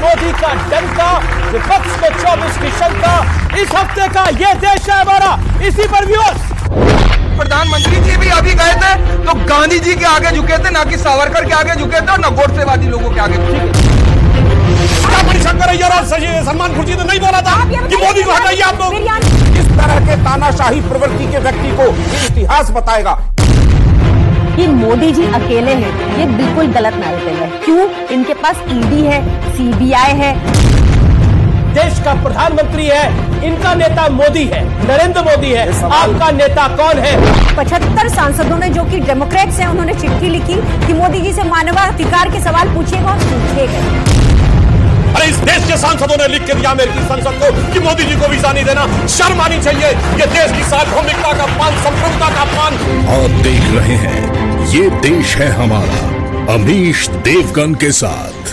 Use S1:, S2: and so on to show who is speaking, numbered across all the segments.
S1: मोदी का डंका, विपक्ष को 24 की शंका। इस हफ्ते का ये देश है हमारा, इसी पर व्यूअर्स।
S2: प्रधानमंत्री जी भी अभी गए थे तो गांधी जी के आगे झुके थे, ना कि सावरकर के आगे झुके थे और न गोडसेवादी लोगों के आगे झुके थे।
S3: सलमान खुर्शीद ने नहीं बोला था कि मोदी को हटाइए आप लोग।
S4: इस तरह के तानाशाही प्रवृत्ति के व्यक्ति को इतिहास बताएगा
S5: कि मोदी जी अकेले हैं, ये बिल्कुल गलत नैरेटिव है। क्यों? इनके पास ईडी है, सीबीआई है।
S1: देश का प्रधानमंत्री है, इनका नेता मोदी है, नरेंद्र मोदी है। आपका नेता कौन है?
S5: 75 सांसदों ने, जो कि डेमोक्रेट्स हैं, उन्होंने चिट्ठी लिखी कि मोदी जी से मानवाधिकार के सवाल पूछिएगा और पूछे गए।
S3: अरे इस देश के सांसदों ने लिख के दिया अमेरिकी संसद को कि मोदी जी को वीजा नहीं देना। शर्म आनी चाहिए। ये देश की सार्वभौमिकता का अपमान, संप्रभुता का अपमान।
S6: आप देख रहे हैं ये देश है हमारा, अमीश देवगन के साथ।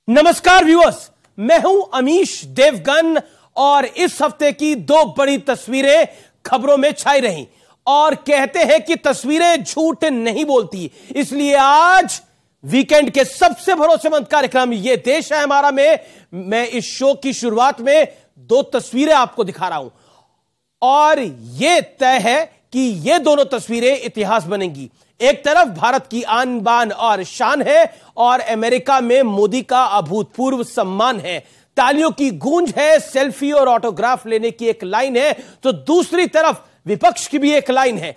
S1: नमस्कार व्यूअर्स, मैं हूं अमीश देवगन और इस हफ्ते की 2 बड़ी तस्वीरें खबरों में छाई रहीं और कहते हैं कि तस्वीरें झूठ नहीं बोलती। इसलिए आज वीकेंड के सबसे भरोसेमंद कार्यक्रम ये देश है हमारा में मैं इस शो की शुरुआत में 2 तस्वीरें आपको दिखा रहा हूं और यह तय है कि ये दोनों तस्वीरें इतिहास बनेंगी। एक तरफ भारत की आन बान और शान है और अमेरिका में मोदी का अभूतपूर्व सम्मान है, तालियों की गूंज है, सेल्फी और ऑटोग्राफ लेने की एक लाइन है, तो दूसरी तरफ विपक्ष की भी एक लाइन है।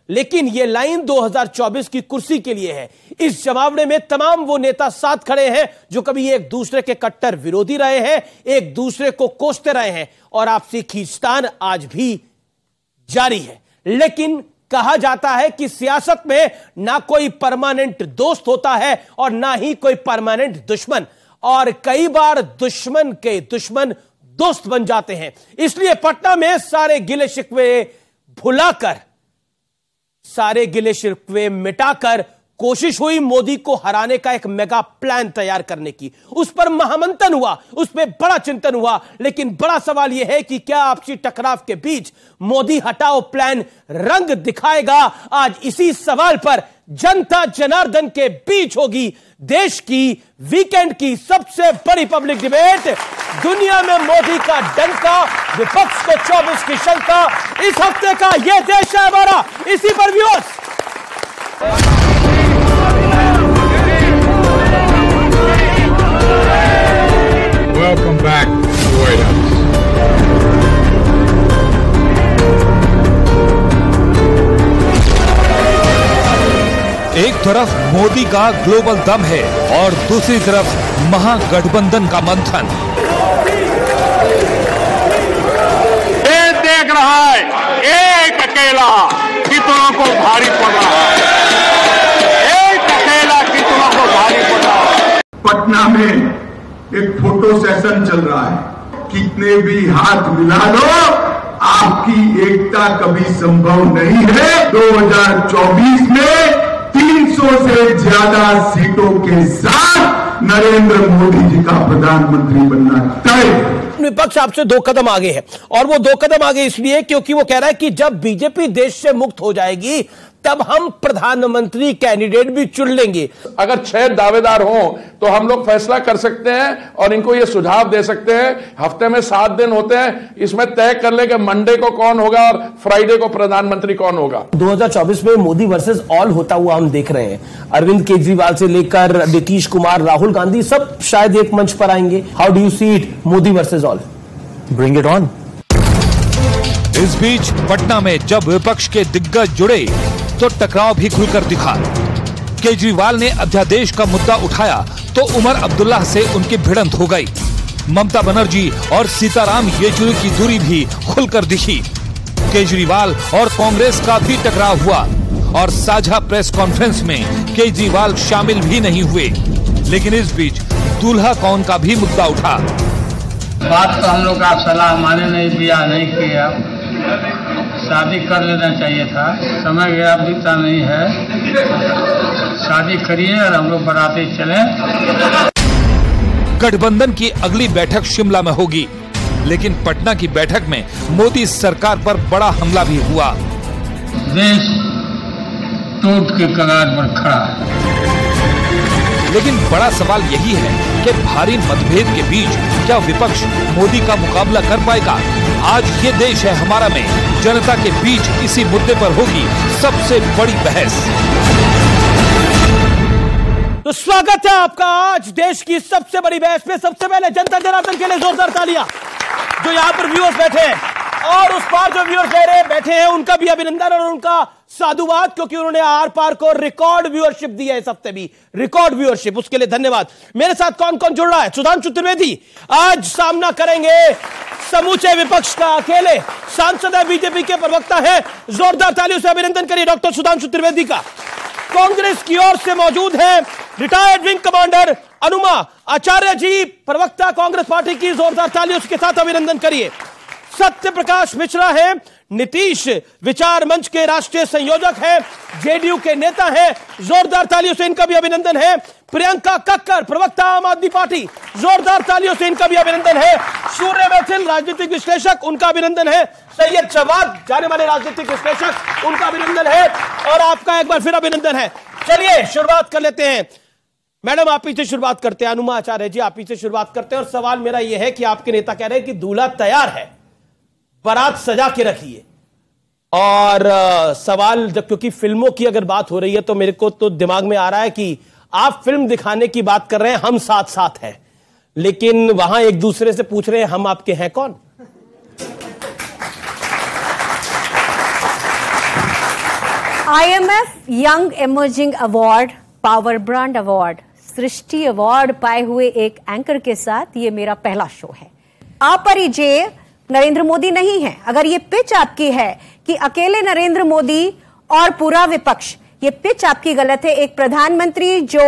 S1: लेकिन यह लाइन 2024 की कुर्सी के लिए है। इस जमावड़े में तमाम वो नेता साथ खड़े हैं जो कभी एक दूसरे के कट्टर विरोधी रहे हैं, एक दूसरे को कोसते रहे हैं और आपसी खींचतान आज भी जारी है। लेकिन कहा जाता है कि सियासत में ना कोई परमानेंट दोस्त होता है और ना ही कोई परमानेंट दुश्मन, और कई बार दुश्मन के दुश्मन दोस्त बन जाते हैं। इसलिए पटना में सारे गिले शिकवे भुलाकर, सारे गिले शिकवे मिटाकर कोशिश हुई मोदी को हराने का एक मेगा प्लान तैयार करने की। उस पर महामंथन हुआ, उस पर बड़ा चिंतन हुआ, लेकिन बड़ा सवाल यह है कि क्या आपसी टकराव के बीच मोदी हटाओ प्लान रंग दिखाएगा? आज इसी सवाल पर जनता जनार्दन के बीच होगी देश की वीकेंड की सबसे बड़ी पब्लिक डिबेट। दुनिया में मोदी का डंका, विपक्ष को 24 की शंका। इस हफ्ते का यह देश है हमारा, इसी पर viewers.
S7: Welcome back to the White House.
S8: एक तरफ मोदी का ग्लोबल दम है और दूसरी तरफ महागठबंधन का मंथन।
S7: ये देख रहा है एक अकेला कितनों को भारी पड़ रहा है, एक अकेला कितनों को भारी पड़ रहा है।
S9: पटना में एक फोटो सेशन चल रहा है, कितने भी हाथ मिला लो आपकी एकता कभी संभव नहीं है। 2024 में 300 से ज्यादा सीटों के साथ नरेंद्र मोदी जी का प्रधानमंत्री बनना तय।
S1: विपक्ष आपसे 2 कदम आगे है और वो 2 कदम आगे इसलिए क्योंकि वो कह रहा है कि जब बीजेपी देश से मुक्त हो जाएगी तब हम प्रधानमंत्री कैंडिडेट भी चुन लेंगे।
S10: अगर 6 दावेदार हों तो हम लोग फैसला कर सकते हैं और इनको ये सुझाव दे सकते हैं। हफ्ते में 7 दिन होते हैं, इसमें तय कर ले कि मंडे को कौन होगा और फ्राइडे को प्रधानमंत्री कौन होगा।
S1: 2024 में मोदी वर्सेस ऑल होता हुआ हम देख रहे हैं। अरविंद केजरीवाल से लेकर नीतीश कुमार, राहुल गांधी सब शायद एक मंच पर आएंगे। How do you see it, Modi versus all?
S8: Bring it on. इस बीच पटना में जब विपक्ष के दिग्गज जुड़े तो टकराव भी खुलकर दिखा। केजरीवाल ने अध्यादेश का मुद्दा उठाया तो उमर अब्दुल्ला से उनकी भिड़ंत हो गई। ममता बनर्जी और सीताराम येचुरी की दूरी भी खुलकर दिखी। केजरीवाल और कांग्रेस का भी टकराव हुआ और साझा प्रेस कॉन्फ्रेंस में केजरीवाल शामिल भी नहीं हुए। लेकिन इस बीच दूल्हा कौन का भी मुद्दा उठा।
S11: बात तो हम लोग का सलाह माने नहीं दिया, नहीं किया, शादी कर लेना चाहिए था, समय गया, बीता नहीं है, शादी करिए और हम लोग बाराती चले।
S8: गठबंधन की अगली बैठक शिमला में होगी, लेकिन पटना की बैठक में मोदी सरकार पर बड़ा हमला भी हुआ।
S11: देश टूट के कगार पर खड़ा है।
S8: लेकिन बड़ा सवाल यही है कि भारी मतभेद के बीच क्या विपक्ष मोदी का मुकाबला कर पाएगा? आज ये देश है हमारा में जनता के बीच इसी मुद्दे पर होगी सबसे बड़ी बहस।
S1: तो स्वागत है आपका आज देश की सबसे बड़ी बहस में। सबसे पहले जनता जनार्दन के लिए जोरदार तालियां। जो यहाँ पर व्यूअर्स बैठे हैं और उस पार जो व्यूअर्स बैठे हैं उनका भी अभिनंदन और उनका साधुवाद, क्योंकि उन्होंने आर पार को रिकॉर्ड व्यूअरशिप दी है इस हफ्ते भी, रिकॉर्ड व्यूअरशिप, उसके लिए धन्यवाद। मेरे साथ कौन कौन जुड़ रहा है? सुधांशु त्रिवेदी आज सामना करेंगे समूचे विपक्ष का अकेले। सांसद है, बीजेपी के प्रवक्ता है, जोरदार तालियों से अभिनंदन करिए डॉक्टर सुधांशु त्रिवेदी का। कांग्रेस की ओर से मौजूद है रिटायर्ड विंग कमांडर अनुमा आचार्य जी, प्रवक्ता कांग्रेस पार्टी की, जोरदार तालियों के साथ अभिनंदन करिए। सत्य प्रकाश मिश्रा है, नीतीश विचार मंच के राष्ट्रीय संयोजक हैं, जेडीयू के नेता हैं, जोरदार तालियों से इनका भी अभिनंदन है। प्रियंका कक्कर, प्रवक्ता आम आदमी पार्टी, जोरदार तालियों से इनका भी अभिनंदन है। सूर्य मैथिल, राजनीतिक विश्लेषक, उनका अभिनंदन है। सैयद जवाद, जाने माने राजनीतिक विश्लेषक, उनका अभिनंदन है। और आपका एक बार फिर अभिनंदन है। चलिए शुरुआत कर लेते हैं। मैडम आप पीछे शुरुआत करते हैं, अनुमा आचार्य जी आप पीछे शुरुआत करते हैं। और सवाल मेरा यह है कि आपके नेता कह रहे हैं कि दूल्हा तैयार है, बारात सजा के रखिए। और सवाल जब, क्योंकि फिल्मों की अगर बात हो रही है तो मेरे को तो दिमाग में आ रहा है कि आप फिल्म दिखाने की बात कर रहे हैं, हम साथ साथ हैं, लेकिन वहां एक दूसरे से पूछ रहे हैं हम आपके हैं कौन?
S12: IMF young emerging award, power brand award, Srishti award पाए हुए एक एंकर के साथ ये मेरा पहला शो है। अपरिजय नरेंद्र मोदी नहीं है। अगर ये पिच आपकी है कि अकेले नरेंद्र मोदी और पूरा विपक्ष, ये पिच आपकी गलत है। एक प्रधानमंत्री जो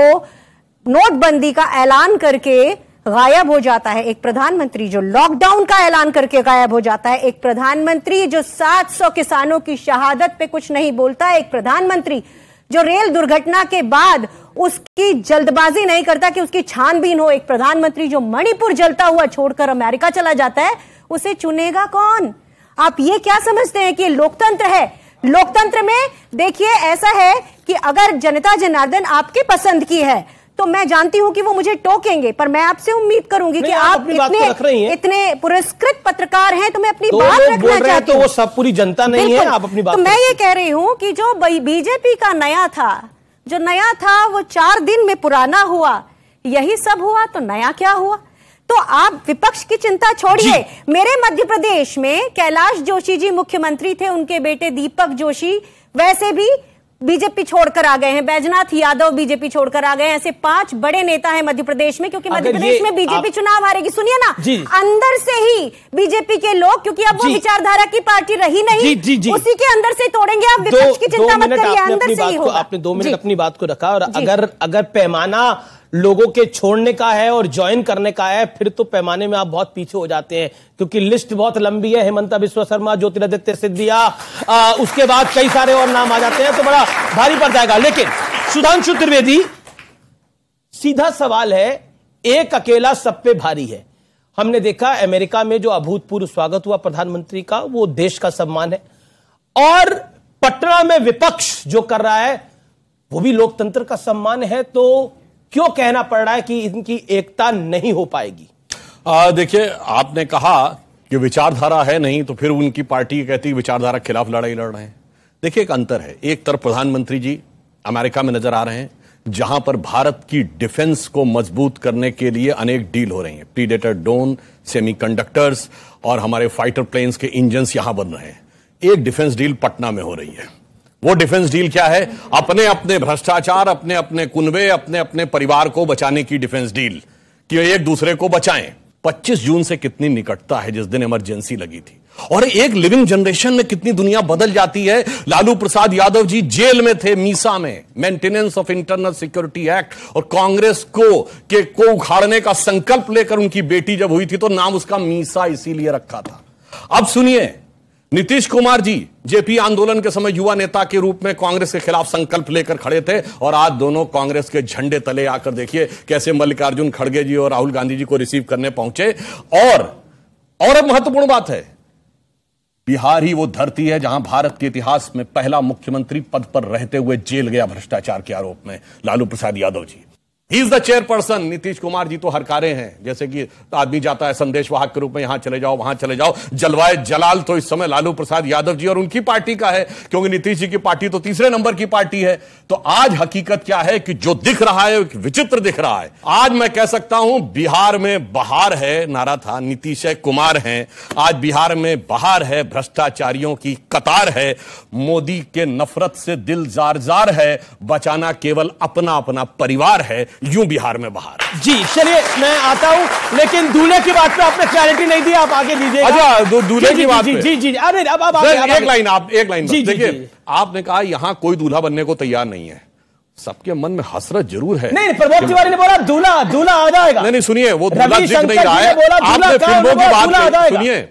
S12: नोटबंदी का ऐलान करके गायब हो जाता है, एक प्रधानमंत्री जो लॉकडाउन का ऐलान करके गायब हो जाता है, एक प्रधानमंत्री जो 700 किसानों की शहादत पे कुछ नहीं बोलता है, एक प्रधानमंत्री जो रेल दुर्घटना के बाद उसकी जल्दबाजी नहीं करता कि उसकी छानबीन हो, एक प्रधानमंत्री जो मणिपुर जलता हुआ छोड़कर अमेरिका चला जाता है, उसे चुनेगा कौन? आप ये क्या समझते हैं कि लोकतंत्र है? लोकतंत्र में देखिए ऐसा है कि अगर जनता जनार्दन आपके पसंद की है तो मैं जानती हूं कि वो मुझे टोकेंगे, पर मैं आपसे उम्मीद करूंगी कि आप इतने पुरस्कृत पत्रकार हैं तो मैं अपनी बात रखना चाहती हूं।
S1: तो वो सब पूरी जनता नहीं है, आप अपनी बात।
S12: तो मैं ये कह रही हूं कि जो बीजेपी का नया था वो 4 दिन में पुराना हुआ, यही सब हुआ तो नया क्या हुआ? तो आप विपक्ष की चिंता छोड़िए। मेरे मध्य प्रदेश में कैलाश जोशी जी मुख्यमंत्री थे, उनके बेटे दीपक जोशी वैसे भी बीजेपी छोड़कर आ गए हैं, बैजनाथ यादव बीजेपी छोड़कर आ गए हैं। ऐसे 5 बड़े नेता हैं मध्य प्रदेश में, क्योंकि मध्य प्रदेश में बीजेपी चुनाव हारेगी। सुनिए ना, अंदर से ही बीजेपी के लोग, क्योंकि अब वो विचारधारा की पार्टी रही नहीं, उसी के अंदर से तोड़ेंगे। आप विपक्ष की चिंता मत करिए, अंदर से ही होगा।
S1: आपने 2 मिनट अपनी बात को रखा, और अगर पैमाना लोगों के छोड़ने का है और ज्वाइन करने का है, फिर तो पैमाने में आप बहुत पीछे हो जाते हैं, क्योंकि लिस्ट बहुत लंबी है। हेमंता बिस्वा शर्मा, ज्योतिरादित्य सिंधिया, उसके बाद कई सारे और नाम आ जाते हैं, तो बड़ा भारी पड़ जाएगा। लेकिन सुधांशु त्रिवेदी, सीधा सवाल है, एक अकेला सब पे भारी है। हमने देखा अमेरिका में जो अभूतपूर्व स्वागत हुआ प्रधानमंत्री का, वो देश का सम्मान है, और पटना में विपक्ष जो कर रहा है वो भी लोकतंत्र का सम्मान है। तो क्यों कहना पड़ रहा है कि इनकी एकता नहीं हो पाएगी?
S3: देखिए, आपने कहा कि विचारधारा है नहीं, तो फिर उनकी पार्टी कहती है विचारधारा के खिलाफ लड़ाई लड़ रहे हैं। देखिए, एक अंतर है। एक तरफ प्रधानमंत्री जी अमेरिका में नजर आ रहे हैं, जहां पर भारत की डिफेंस को मजबूत करने के लिए अनेक डील हो रही हैं। प्रीडेटर ड्रोन, सेमीकंडक्टर्स और हमारे फाइटर प्लेन्स के इंजन्स यहां बन रहे हैं। एक डिफेंस डील पटना में हो रही है। वो डिफेंस डील क्या है? अपने अपने भ्रष्टाचार, अपने अपने कुनबे, अपने अपने परिवार को बचाने की डिफेंस डील, कि एक दूसरे को बचाएं। 25 जून से कितनी निकटता है, जिस दिन इमरजेंसी लगी थी, और एक लिविंग जनरेशन में कितनी दुनिया बदल जाती है। लालू प्रसाद यादव जी जेल में थे, मीसा में, maintenance of internal security act, और कांग्रेस को उखाड़ने का संकल्प लेकर उनकी बेटी जब हुई थी तो नाम उसका मीसा इसीलिए रखा था। अब सुनिए, नीतीश कुमार जी जेपी आंदोलन के समय युवा नेता के रूप में कांग्रेस के खिलाफ संकल्प लेकर खड़े थे, और आज दोनों कांग्रेस के झंडे तले आकर देखिए कैसे मल्लिकार्जुन खड़गे जी और राहुल गांधी जी को रिसीव करने पहुंचे। और अब महत्वपूर्ण बात है, बिहार ही वो धरती है जहां भारत के इतिहास में पहला मुख्यमंत्री पद पर रहते हुए जेल गया भ्रष्टाचार के आरोप में, Lalu Prasad Yadav ji. He is the chairperson. Nitish Kumar ji तो हरकारे हैं, जैसे कि आदमी जाता है संदेश वाहक के रूप में, यहां चले जाओ वहां चले जाओ। जलवाए जलाल तो इस समय लालू प्रसाद यादव जी और उनकी पार्टी का है, क्योंकि नीतीश जी की पार्टी तो तीसरे नंबर की पार्टी है। तो आज हकीकत क्या है कि जो दिख रहा है विचित्र दिख रहा है। आज मैं कह सकता हूं बिहार में बहार है, नारा था नीतीश कुमार हैं, आज बिहार में बहार है, भ्रष्टाचारियों की कतार है, मोदी के नफरत से दिल जार जार है, बचाना केवल अपना अपना परिवार है, यूं बिहार में बहार।
S1: जी चलिए मैं आता हूं, लेकिन दूल्हे की बात पे आपने क्लैरिटी नहीं दी, आप आगे दीजिएगा।
S3: अच्छा दूल्हे की बात पे
S1: जी अरे अब
S3: एक लाइन देखिए, आपने कहा यहां कोई दूल्हा बनने को तैयार नहीं है, सबके मन में हसरत जरूर है।
S1: नहीं प्रमोद तिवारी ने बोला दूल्हा आ जाएगा।
S3: नहीं सुनिए, वो दूल्हा दिख नहीं रहा है। आपने फिल्मों की बात सुनिए,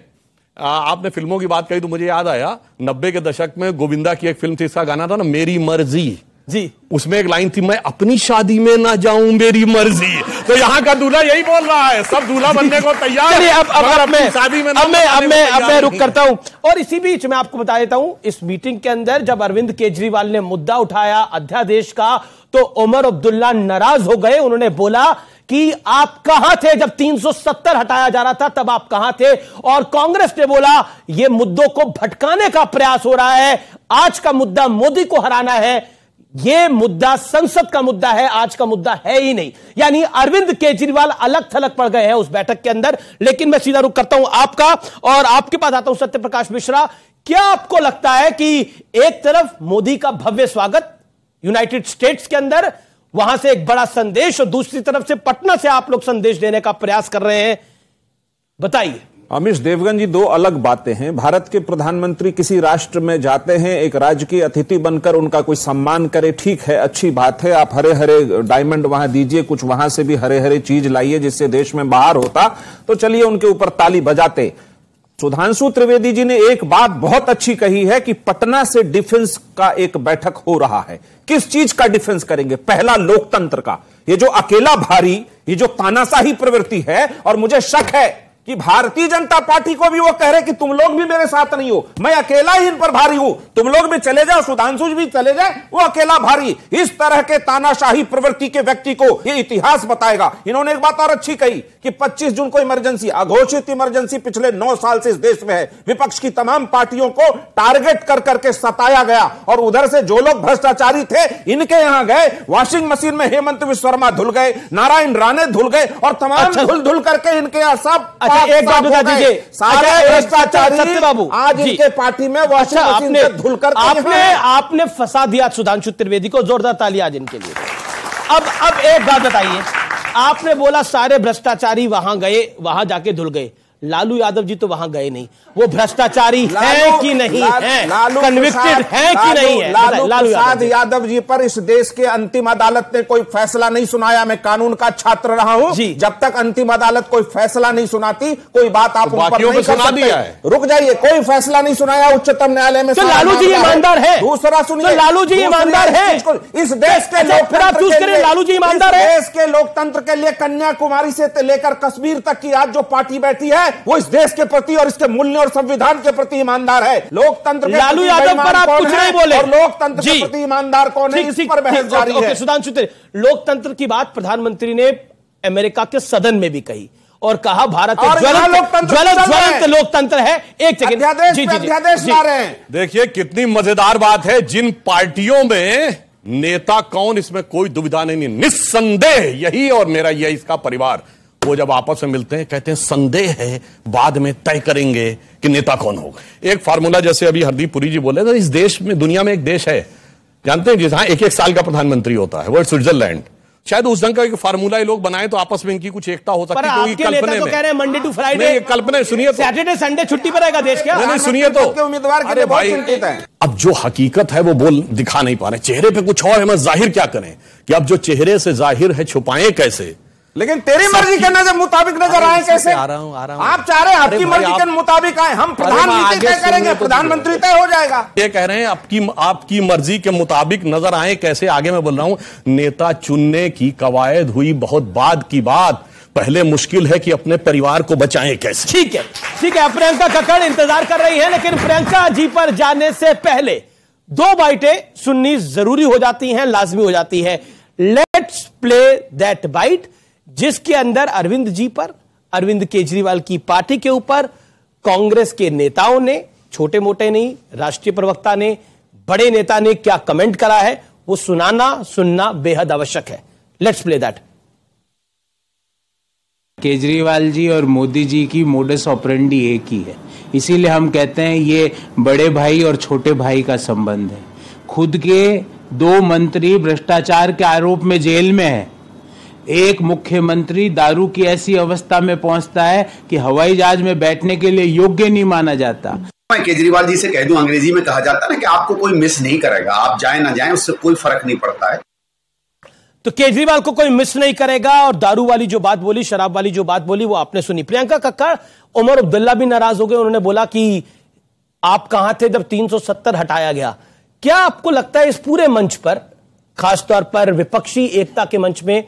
S3: आपने फिल्मों की बात कही तो मुझे याद आया 90 के दशक में गोविंदा की एक फिल्म थी, इसका गाना था ना मेरी मर्जी
S1: जी,
S3: उसमें एक लाइन थी मैं अपनी शादी में ना जाऊं मेरी मर्जी। तो यहाँ का दूल्हा यही बोल रहा है, सब दूल्हा बनने को तैयार है।
S1: अब शादी में मैं रुक करता हूं। और इसी बीच मैं आपको बता देता हूं, इस मीटिंग के अंदर जब अरविंद केजरीवाल ने मुद्दा उठाया अध्यादेश का, तो उमर अब्दुल्ला नाराज हो गए। उन्होंने बोला कि आप कहां थे जब 370 हटाया जा रहा था, तब आप कहां थे? और कांग्रेस ने बोला यह मुद्दों को भटकाने का प्रयास हो रहा है, आज का मुद्दा मोदी को हराना है, यह मुद्दा संसद का मुद्दा है, आज का मुद्दा है ही नहीं। यानी अरविंद केजरीवाल अलग थलग पड़ गए हैं उस बैठक के अंदर। लेकिन मैं सीधा रुख करता हूं आपका और आपके पास आता हूं सत्यप्रकाश मिश्रा। क्या आपको लगता है कि एक तरफ मोदी का भव्य स्वागत यूनाइटेड स्टेट्स के अंदर, वहां से एक बड़ा संदेश, और दूसरी तरफ से पटना से आप लोग संदेश देने का प्रयास कर रहे हैं, बताइए।
S4: अमीश देवगन जी, दो अलग बातें हैं। भारत के प्रधानमंत्री किसी राष्ट्र में जाते हैं, एक राज्य की अतिथि बनकर उनका कोई सम्मान करे, ठीक है, अच्छी बात है। आप हरे हरे डायमंड वहां दीजिए, कुछ वहां से भी हरे हरे चीज लाइए जिससे देश में बाहर होता, तो चलिए उनके ऊपर ताली बजाते। सुधांशु त्रिवेदी जी ने एक बात बहुत अच्छी कही है कि पटना से डिफेंस का एक बैठक हो रहा है। किस चीज का डिफेंस करेंगे? पहला लोकतंत्र का। ये जो अकेला भारी, ये जो तानाशाही प्रवृत्ति है, और मुझे शक है कि भारतीय जनता पार्टी को भी वो कह रहे कि तुम लोग भी मेरे साथ नहीं हो, मैं अकेला ही इन पर भारी हूं, तुम लोग भी चले जाओ, सुधांशु जी भी चले जाए, वो अकेला भारी। इस तरह के तानाशाही प्रवृत्ति के व्यक्ति को ये इतिहास बताएगा। इन्होंने एक बात और अच्छी कही कि 25 जून को इमरजेंसी, अघोषित इमरजेंसी पिछले 9 साल से इस देश में है। विपक्ष की तमाम पार्टियों को टारगेट कर करके सताया गया, और उधर से जो लोग भ्रष्टाचारी थे इनके यहां गए, वॉशिंग मशीन में हेमंत विश्वकर्मा धुल गए, नारायण राणे धुल गए, और तमाम धुल करके इनके यहां सब
S1: एक बात बता दीजिए,
S4: सारे भ्रष्टाचारी सत्यबाबू आज इनके पार्टी में वॉशिंग मशीन से धुल कर
S1: आपने फंसा दिया सुधांशु त्रिवेदी को, जोरदार तालियां आज इनके लिए। अब एक बात बताइए, आपने बोला सारे भ्रष्टाचारी वहां गए, वहां जाके धुल गए, लालू यादव जी तो वहां गए नहीं, वो भ्रष्टाचारी हैं कि नहीं है, कन्विक्टेड हैं कि नहीं है?
S4: लालू प्रसाद यादव जी पर इस देश के अंतिम अदालत ने कोई फैसला नहीं सुनाया। मैं कानून का छात्र रहा हूं, जब तक अंतिम अदालत कोई फैसला नहीं सुनाती कोई बात आप उन पर नहीं कर सकते। रुक जाइए, कोई फैसला नहीं सुनाया उच्चतम न्यायालय में।
S1: तो लालू जी ईमानदार है।
S4: दूसरा सुनिए,
S1: लालू जी ईमानदार है।
S4: इस देश के
S1: लालू जी ईमानदार है।
S4: देश के लोकतंत्र के लिए कन्याकुमारी से लेकर कश्मीर तक की आज जो पार्टी बैठी है, वो इस देश के प्रति और इसके मूल्य और संविधान के प्रति ईमानदार है। लोकतंत्र के
S1: लालू यादव पर आप कुछ नहीं बोले,
S4: और लोकतंत्र के प्रति ईमानदार कौन है, इस पर बहस जारी है।
S1: सुधांशु, लोकतंत्र की बात प्रधानमंत्री ने अमेरिका के सदन में भी कही और कहा भारत ज्वलंत लोकतंत्र है। एक सेकंड,
S4: अध्यादेश ला रहे हैं।
S3: देखिए कितनी मजेदार बात है, जिन पार्टियों में नेता कौन, इसमें कोई दुविधा नहीं, निस्संदेह यही और मेरा यही इसका परिवार, वो जब आपस में मिलते हैं कहते हैं संदेह है, बाद में तय करेंगे कि नेता कौन होगा। एक फार्मूला जैसे अभी हरदीप पुरी जी बोले, तो इस देश में, दुनिया में एक देश है, जानते हैं जहां 1-1 साल का प्रधानमंत्री होता है, वो स्विट्जरलैंड। शायद उस ढंग का एक फार्मूला लोग बनाए तो आपस में इनकी कुछ एकता हो सकती है।
S1: कल्पना तो कह रहे हैं मंडे टू फ्राइडे,
S3: कल्पना सुनिए,
S1: सैटरडे संडे छुट्टी पर रहेगा देश क्या?
S3: नहीं सुनिए तो,
S4: उम्मीदवार के लिए बहुत चिंतित है।
S3: अब जो हकीकत है वो बोल दिखा नहीं पा रहे, चेहरे पे कुछ और है, मैं जाहिर क्या करें कि अब जो चेहरे से जाहिर है छुपाएं कैसे?
S4: लेकिन तेरी मर्जी के नजर मुताबिक नजर आए कैसे?
S3: आ रहा हूं।
S4: आप चाह रहे हैं आपकी मर्जी के मुताबिक आए, हम प्रधानमंत्री तय करेंगे, प्रधानमंत्री तय हो जाएगा।
S3: ये कह रहे हैं आपकी मर्जी के मुताबिक नजर आए कैसे? आगे मैं बोल रहा हूं, नेता चुनने की कवायद हुई बहुत बाद की बात, पहले मुश्किल है कि अपने परिवार को बचाएं कैसे।
S1: ठीक है, प्रियंका कक्कड़ इंतजार कर रही है, लेकिन प्रियंका जी पर जाने से पहले 2 बाइटें सुननी जरूरी हो जाती हैं, लाजमी हो जाती है। लेट्स प्ले दैट बाइट, जिसके अंदर अरविंद जी पर, अरविंद केजरीवाल की पार्टी के ऊपर कांग्रेस के नेताओं ने, छोटे मोटे नहीं, राष्ट्रीय प्रवक्ता ने, बड़े नेता ने क्या कमेंट करा है वो सुनना बेहद आवश्यक है। Let's play that.
S13: Kejriwal ji और मोदी जी की मोडस ऑपरेंडी एक ही है, इसीलिए हम कहते हैं ये बड़े भाई और छोटे भाई का संबंध है। खुद के 2 मंत्री भ्रष्टाचार के आरोप में जेल में है, एक मुख्यमंत्री दारू की ऐसी अवस्था में पहुंचता है कि हवाई जहाज में बैठने के लिए योग्य नहीं माना जाता।
S14: मैं केजरीवाल जी से कह दूं, अंग्रेजी में कहा जाता है ना कि आपको कोई मिस नहीं करेगा, आप जाए ना जाए उससे कोई फर्क नहीं पड़ता है।
S1: तो केजरीवाल को कोई मिस नहीं करेगा, और दारू वाली जो बात बोली, शराब वाली जो बात बोली वो आपने सुनी। प्रियंका कक्कड़, उमर अब्दुल्ला भी नाराज हो गए, उन्होंने बोला कि आप कहां थे जब 370 हटाया गया। क्या आपको लगता है इस पूरे मंच पर, खासतौर पर विपक्षी एकता के मंच में,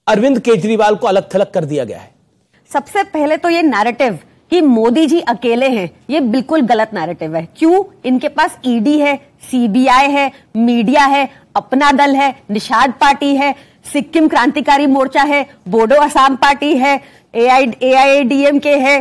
S1: अरविंद केजरीवाल को अलग थलग कर दिया गया है?
S5: सबसे पहले तो ये नैरेटिव कि मोदी जी अकेले हैं, ये बिल्कुल गलत नैरेटिव है। क्यों? इनके पास ईडी है, सीबीआई है, मीडिया है, अपना दल है, निषाद पार्टी है, सिक्किम क्रांतिकारी मोर्चा है, बोडो असम पार्टी है, एआईएडीएमके है।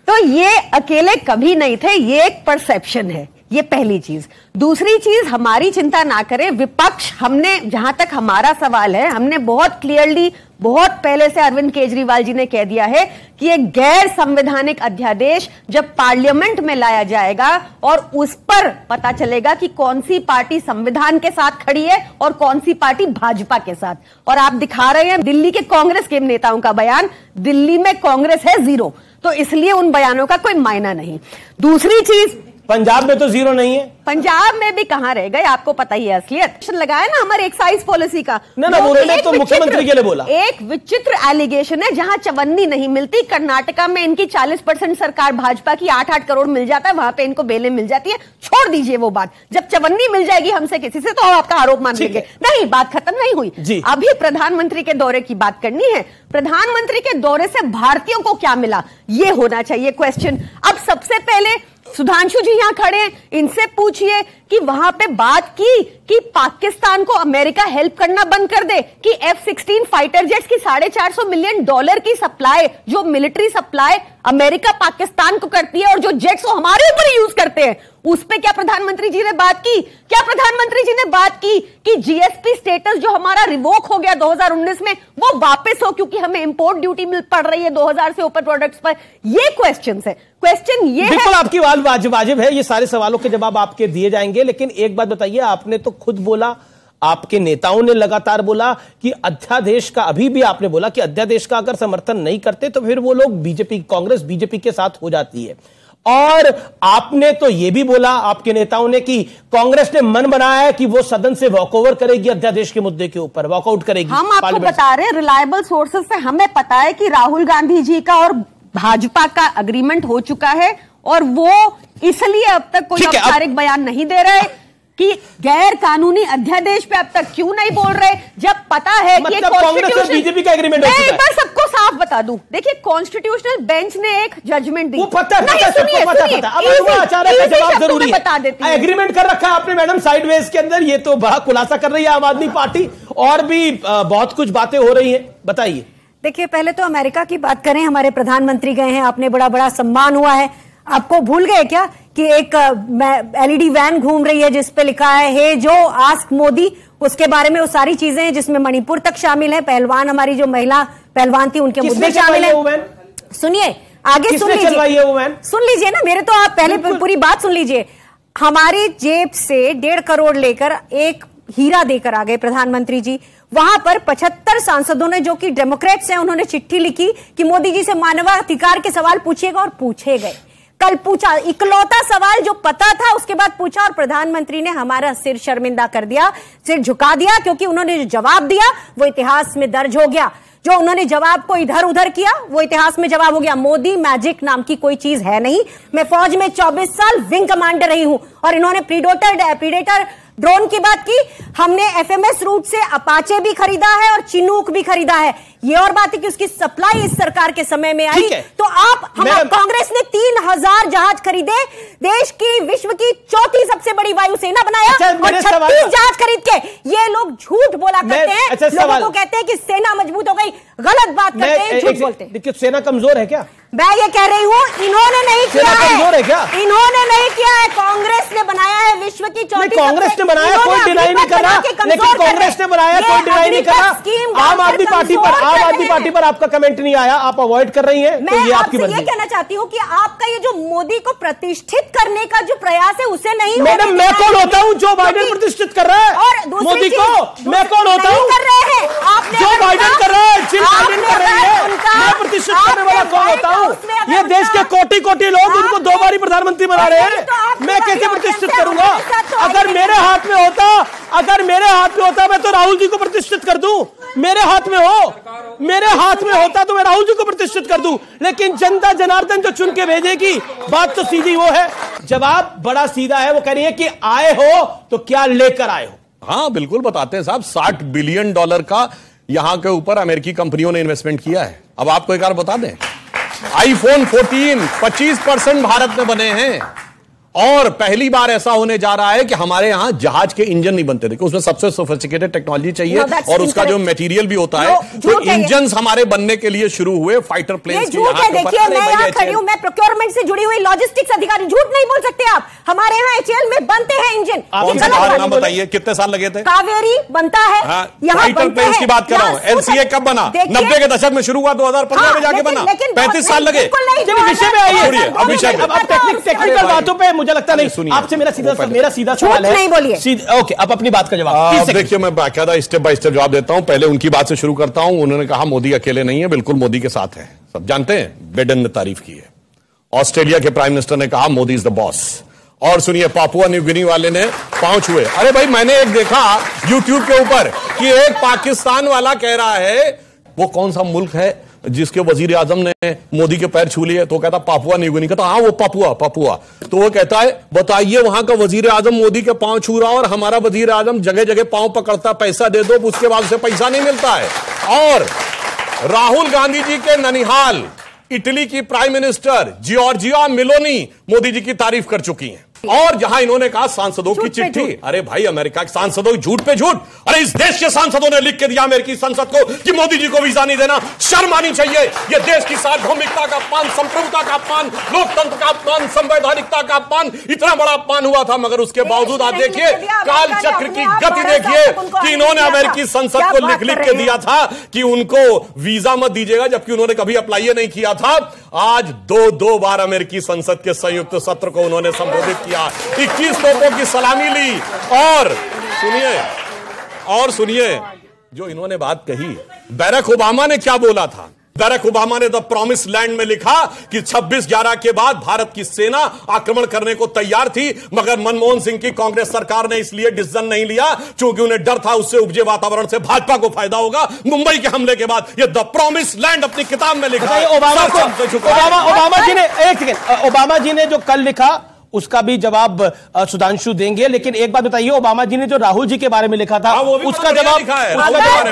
S5: तो ये अकेले कभी नहीं थे, ये एक परसेप्शन है। ये पहली चीज। दूसरी चीज, हमारी चिंता ना करें विपक्ष, हमने, जहां तक हमारा सवाल है, हमने बहुत क्लियरली, बहुत पहले से अरविंद केजरीवाल जी ने कह दिया है कि एक गैर संवैधानिक अध्यादेश जब पार्लियामेंट में लाया जाएगा और उस पर पता चलेगा कि कौन सी पार्टी संविधान के साथ खड़ी है और कौन सी पार्टी भाजपा के साथ। और आप दिखा रहे हैं दिल्ली के कांग्रेस के नेताओं का बयान, दिल्ली में कांग्रेस है 0, तो इसलिए उन बयानों का कोई मायना नहीं। दूसरी चीज,
S1: पंजाब में तो 0 नहीं है,
S5: पंजाब में भी कहां रह गए, आपको पता ही है असलियत। लगाया ना हमारे एक्साइज पॉलिसी का,
S1: ना उन्होंने तो मुख्यमंत्री के लिए बोला।
S5: एक विचित्र एलिगेशन है, जहां चवन्नी नहीं मिलती, कर्नाटका में इनकी 40% सरकार भाजपा की, 8-8 करोड़ मिल जाता है, वहां पे इनको बेलें मिल जाती है। छोड़ दीजिए वो बात, जब चवन्नी मिल जाएगी हमसे किसी से तो आपका आरोप मान लेंगे। नहीं, बात खत्म नहीं हुई। अभी प्रधानमंत्री के दौरे की बात करनी है। प्रधानमंत्री के दौरे से भारतीयों को क्या मिला, ये होना चाहिए क्वेश्चन। अब सबसे पहले सुधांशु जी यहां खड़े हैं, इनसे पूछिए कि वहां पे बात की कि पाकिस्तान को अमेरिका हेल्प करना बंद कर दे, कि F-16 फाइटर जेट्स की $450 मिलियन की सप्लाई, जो मिलिट्री सप्लाई अमेरिका पाकिस्तान को करती है और जो जेट्स वो हमारे ऊपर यूज करते हैं, उस पे क्या प्रधानमंत्री जी ने बात की? क्या प्रधानमंत्री जी ने बात की कि जीएसपी स्टेटस जो हमारा रिवोक हो गया 2019 में, वो वापस हो, क्योंकि हमें इंपोर्ट ड्यूटी पड़ रही है 2000 से ऊपर प्रोडक्ट्स पर? ये क्वेश्चन है। क्वेश्चन ये
S1: बिल्कुल है, आपकी बात वाजिब है, ये सारे सवालों के जवाब आपके दिए जाएंगे। लेकिन एक बात बताइए, आपने तो खुद बोला, आपके नेताओं ने लगातार बोला कि अध्यादेश का, अभी भी आपने बोला कि अध्यादेश का अगर समर्थन नहीं करते तो फिर वो लोग बीजेपी, कांग्रेस बीजेपी के साथ हो जाती है। और आपने तो यह भी बोला, आपके नेताओं ने, कि कांग्रेस ने मन बनाया है कि वो सदन से वॉकओवर करेगी, अध्यादेश के मुद्दे के ऊपर वॉकआउट करेगी।
S5: हम आपको बता रहे हैं, रिलायबल सोर्सेस से हमें पता है कि राहुल गांधी जी का और भाजपा का अग्रीमेंट हो चुका है, और वो इसलिए अब तक कोई औपचारिक बयान नहीं दे रहे कि गैर कानूनी अध्यादेश पे अब तक क्यों नहीं बोल रहे, जब पता है कि
S1: कांग्रेस और बीजेपी का एग्रीमेंट हो चुका है।
S5: एक बार सबको साफ बता दूं, देखिए कॉन्स्टिट्यूशनल बेंच ने एक जजमेंट दी,
S1: वो पता जरूरी बता देती है, एग्रीमेंट कर रखा है आपने मैडम साइडवेज के अंदर। ये तो बड़ा खुलासा कर रही है आम आदमी पार्टी, और भी बहुत कुछ बातें हो रही है, बताइए।
S12: देखिए, पहले तो अमेरिका की बात करें, हमारे प्रधानमंत्री गए हैं, आपने बड़ा बड़ा सम्मान हुआ है। आपको भूल गए क्या कि एक एलईडी वैन घूम रही है जिसपे लिखा है हे जो आस्क मोदी, उसके बारे में वो सारी चीजें हैं जिसमें मणिपुर तक शामिल है, पहलवान, हमारी जो महिला पहलवान थी उनके मुद्दे शामिल है। सुनिए, आगे सुन लीजिए ना, मेरे तो आप पहले पूरी बात सुन लीजिए। हमारी जेब से 1.5 करोड़ लेकर एक हीरा देकर आ गए प्रधानमंत्री जी। वहां पर 75 सांसदों ने, जो कि डेमोक्रेट्स हैं, उन्होंने चिट्ठी लिखी कि मोदी जी से मानवाधिकार के सवाल पूछिएगा, और पूछे गए। कल पूछा, इकलौता सवाल जो पता था उसके बाद पूछा, और प्रधानमंत्री ने हमारा सिर शर्मिंदा कर दिया, सिर झुका दिया, क्योंकि उन्होंने जो जवाब दिया वो इतिहास में दर्ज हो गया। जो उन्होंने जवाब को इधर उधर किया वो इतिहास में जवाब हो गया। मोदी मैजिक नाम की कोई चीज है नहीं। मैं फौज में 24 साल विंग कमांडर रही हूं, और इन्होंने प्रीडेटर ड्रोन की बात की। हमने एफएमएस रूट से अपाचे भी खरीदा है और चिनूक भी खरीदा है। ये और बात है कि उसकी सप्लाई इस सरकार के समय में आई। तो आप कांग्रेस ने 3000 जहाज खरीदे, देश की विश्व की चौथी सबसे बड़ी वायुसेना बनाया और 36 जहाज खरीद के ये लोग झूठ बोला करते हैं। लोगों को कहते हैं कि सेना मजबूत हो गई, गलत बात करते हैं, झूठ बोलते हैं।
S1: सेना कमजोर है क्या?
S12: मैं ये कह रही हूँ इन्होंने नहीं किया है, इन्होंने नहीं किया है, कांग्रेस ने बनाया है विश्व की चौथी।
S1: कांग्रेस ने बनाया, कोई डिनाई नहीं कर रहा, लेकिन कांग्रेस ने बनाया, कोई डिनाई नहीं कर रहा। आम आदमी पार्टी पर आपका कमेंट नहीं आया, आप अवॉइड कर रही हैं।
S12: मैं आपसे ये कहना चाहती हूँ कि आपका ये जो मोदी को प्रतिष्ठित करने का जो प्रयास है उसे नहीं।
S1: मैडम मैं कौन होता हूँ जो बाइडेन प्रतिष्ठित कर रहा है? और मोदी को मैं कौन होता हूँ?
S12: कर रहे हैं आप,
S1: जो बाइडेन कर रहा है, जिल बाइडेन कर रही है, मैं प्रतिष्ठित करने वाला कौन होता हूँ? ये देश के कोटि कोटि लोग इनको 2 बारी प्रधानमंत्री बना रहे हैं, मैं कैसे प्रतिष्ठित करूंगा? अगर मेरे हाथ में होता मैं तो राहुल जी को प्रतिष्ठित कर दूं। मेरे हाथ में होता तो मैं राहुल जी को प्रतिष्ठित कर दूं, लेकिन जनता जनार्दन जो चुन के भेजेगी, बात तो सीधी वो है। जवाब बड़ा सीधा है, वो कह रही है कि आए हो तो क्या लेकर आए हो?
S3: हाँ बिल्कुल बताते हैं साहब, $60 बिलियन का यहां के ऊपर अमेरिकी कंपनियों ने इन्वेस्टमेंट किया है। अब आपको एक बार बता दें, iPhone 14 25% भारत में बने हैं, और पहली बार ऐसा होने जा रहा है कि हमारे यहां जहाज के इंजन नहीं बनते। देखो उसमें सबसे सोफिस्टिकेटेड टेक्नोलॉजी चाहिए और उसका जो मटेरियल भी होता है, तो इंजन हमारे बनने के लिए शुरू हुए फाइटर प्लेन्स की।
S12: देखिए मैं यहाँ खड़ी हूँ, मैं प्रोक्योरमेंट से जुड़ी हुई लॉजिस्टिक्स अधिकारी, झूठ नहीं बोल सकते आप। हमारे यहाँ HAL में बनते हैं इंजन।
S3: कौन सा जहाज नाम बताइए, कितने साल लगे थे?
S12: कावेरी बनता है,
S3: फाइटर प्लेन्स की बात कर रहा हूँ। LCA कब बना? 90 के दशक में शुरू हुआ, 2015 में जाके बना, 35 साल लगे।
S1: विषय में आइए, टेक्निकल बातों पर मुझे लगता नहीं। आपसे मेरा सीधा सवाल है,
S12: नहीं बोलिए।
S1: ओके, अब अपनी बात का जवाब
S3: देखिए। मैं बाकायदा स्टेप बाय स्टेप जवाब देता हूं। पहले उनकी बात से शुरू करता हूं। उन्होंने कहा मोदी अकेले नहीं है, बिल्कुल मोदी के साथ है, सब जानते हैं। बाइडेन ने तारीफ की है। ऑस्ट्रेलिया के प्राइम मिनिस्टर ने कहा मोदी इज द बॉस। और सुनिए, पापुआ न्यू गिनी वाले ने पांव छुए। अरे भाई, मैंने एक देखा यूट्यूब के ऊपर कि एक पाकिस्तान वाला कह रहा है, वो कौन सा मुल्क है जिसके वजीर आजम ने मोदी के पैर छू लिए, तो कहता पापुआ न्यू गिनी। कहता हाँ वो पापुआ। तो वो कहता है बताइए वहां का वजीर आजम मोदी के पांव छू रहा और हमारा वजीर आजम जगह जगह पांव पकड़ता, पैसा दे दो, उसके बाद उसे पैसा नहीं मिलता है। और राहुल गांधी जी के ननिहाल इटली की prime minister Giorgia Meloni Modi ji की तारीफ कर चुकी हैं। और जहां इन्होंने कहा सांसदों की चिट्ठी, अरे भाई अमेरिका के सांसदों की झूठ पे झूठ। अरे इस देश के सांसदों ने लिख के दिया अमेरिकी संसद को कि मोदी जी को वीजा नहीं देना। शर्म आनी चाहिए। यह देश की सार्वभौमिकता का अपमान, संप्रभुता का अपमान, लोकतंत्र का अपमान, संवैधानिकता का अपमान, इतना बड़ा अपमान हुआ था। मगर उसके बावजूद आप देखिए काल चक्र की गति देखिए कि इन्होंने अमेरिकी संसद को लिख के दिया था कि उनको वीजा मत दीजिएगा, जबकि उन्होंने कभी अप्लाई नहीं किया था। आज दो बार अमेरिकी संसद के संयुक्त सत्र को उन्होंने संबोधित किया, 21 तोपों की सलामी ली। और सुनिए जो इन्होंने बात कही, बैरक ओबामा ने क्या बोला था? बैरक ओबामा ने द प्रॉमिस लैंड में लिखा कि 26/11 के बाद भारत की सेना आक्रमण करने को तैयार थी, मगर मनमोहन सिंह की कांग्रेस सरकार ने इसलिए डिसीजन नहीं लिया क्योंकि उन्हें डर था उससे उपजे वातावरण से भाजपा को फायदा होगा। मुंबई के हमले के बाद ये द प्रॉमिस लैंड अपनी किताब में लिखा है।
S1: ओबामा जी ने जो कल लिखा उसका भी जवाब सुधांशु देंगे, लेकिन एक बात बताइए, ओबामा जी ने जो राहुल जी के बारे में लिखा था उसका जवाब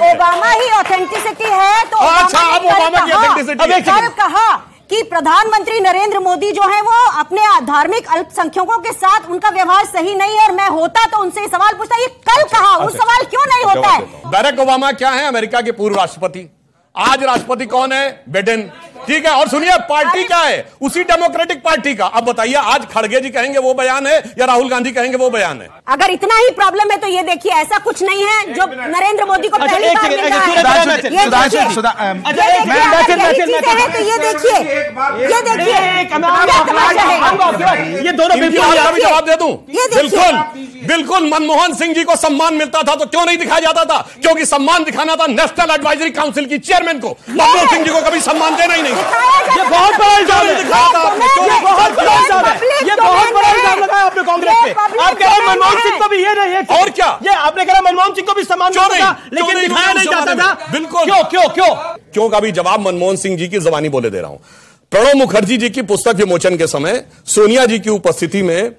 S12: ओबामा ही ऑथेंटिसिटी है तो ओबामा की ऑथेंटिसिटी कहा कि प्रधानमंत्री नरेंद्र मोदी जो है वो अपने धार्मिक अल्पसंख्यकों के साथ उनका व्यवहार सही नहीं है, और मैं होता तो उनसे सवाल पूछता। ये कल कहा, उस सवाल क्यों नहीं होता है?
S3: बैरक ओबामा क्या है? अमेरिका के पूर्व राष्ट्रपति। आज राष्ट्रपति कौन है? बाइडेन। ठीक है। और सुनिए पार्टी क्या है? उसी डेमोक्रेटिक पार्टी का। अब बताइए आज खड़गे जी कहेंगे वो बयान है या राहुल गांधी कहेंगे वो बयान है?
S12: अगर इतना ही प्रॉब्लम है तो ये देखिए ऐसा कुछ नहीं है जो नरेंद्र मोदी को पहली बार मिल रहा है।
S3: ये दोनों जवाब दे दूं। बिल्कुल मनमोहन सिंह जी को सम्मान मिलता था तो क्यों नहीं दिखाया जाता था? क्योंकि सम्मान दिखाना था नेशनल एडवाइजरी काउंसिल की चेयरमैन को। मनमोहन सिंह जी को कभी सम्मान देना ही नहीं।
S1: ये बहुत बड़ा इल्जाम दिखाया था आपने। ये बहुत बड़ा इल्जाम है। ये बहुत बड़ा इल्जाम लगाया आपने कांग्रेस पे। आप कह रहे हैं मनमोहन सिंह को भी ये नहीं है
S3: और क्या?
S1: ये आपने कहा मनमोहन सिंह को भी सम्मान मिलता था लेकिन दिखाया नहीं जाता था।
S3: बिल्कुल। क्यों का भी जवाब मनमोहन सिंह जी की जबानी बोले दे रहा हूं। प्रणब मुखर्जी जी की पुस्तक विमोचन के समय सोनिया जी की उपस्थिति में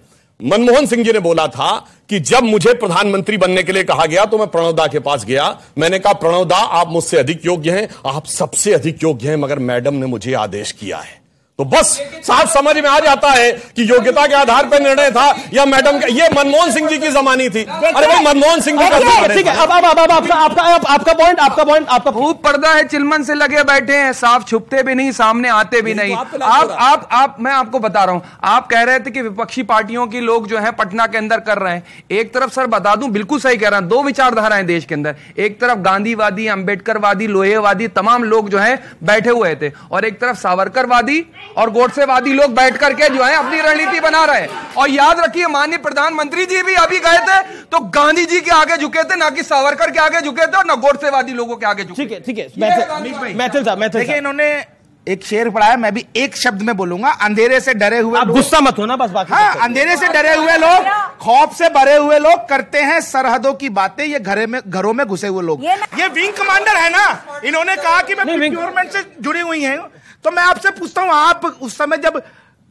S3: मनमोहन सिंह जी ने बोला था कि जब मुझे प्रधानमंत्री बनने के लिए कहा गया तो मैं प्रणव दा के पास गया। मैंने कहा प्रणव दा आप मुझसे अधिक योग्य हैं, आप सबसे अधिक योग्य हैं, मगर मैडम ने मुझे आदेश किया है। तो बस साफ समझ में आ जाता है कि योग्यता के आधार पर निर्णय था या मैडम का। ये मनमोहन सिंह जी की जमानी थी। अरे भाई मनमोहन सिंह जी का
S1: ठीक है। अब आपका पॉइंट
S2: खूब पर्दा है, चिलमन से लगे बैठे हैं, साफ छुपते भी नहीं, सामने आते भी नहीं। आप मैं आपको बता रहा हूं, आप कह रहे थे कि विपक्षी पार्टियों के लोग जो है पटना के अंदर कर रहे हैं। एक तरफ सर बता दूं, बिल्कुल सही कह रहा हूं, दो विचारधाराएं देश के अंदर। एक तरफ गांधीवादी, अंबेडकरवादी, लोहेवादी तमाम लोग जो है बैठे हुए थे, और एक तरफ सावरकरवादी और गोडसेवादी लोग बैठ करके जो है अपनी रणनीति बना रहे हैं। और याद रखिए, माननीय प्रधानमंत्री जी भी अभी गए थे तो गांधी जी के आगे झुके थे, ना कि सावरकर के आगे झुके थे और ना गोडसेवादी लोगों के आगे झुके।
S1: ठीक है।
S15: देखिए, इन्होंने एक शेर पढ़ाया, मैं भी एक शब्द में बोलूंगा, अंधेरे से डरे हुए
S1: आप गुस्सा मत होना बस। बाकी
S15: हाँ, अंधेरे से डरे हुए लोग, खौफ से भरे हुए लोग करते हैं सरहदों की बातें, ये घरों में घुसे हुए लोग। ये विंग कमांडर है ना, इन्होंने कहा कि मैं प्रोक्योरमेंट से जुड़ी हुई हैं। तो मैं आपसे पूछता हूं, आप उस समय जब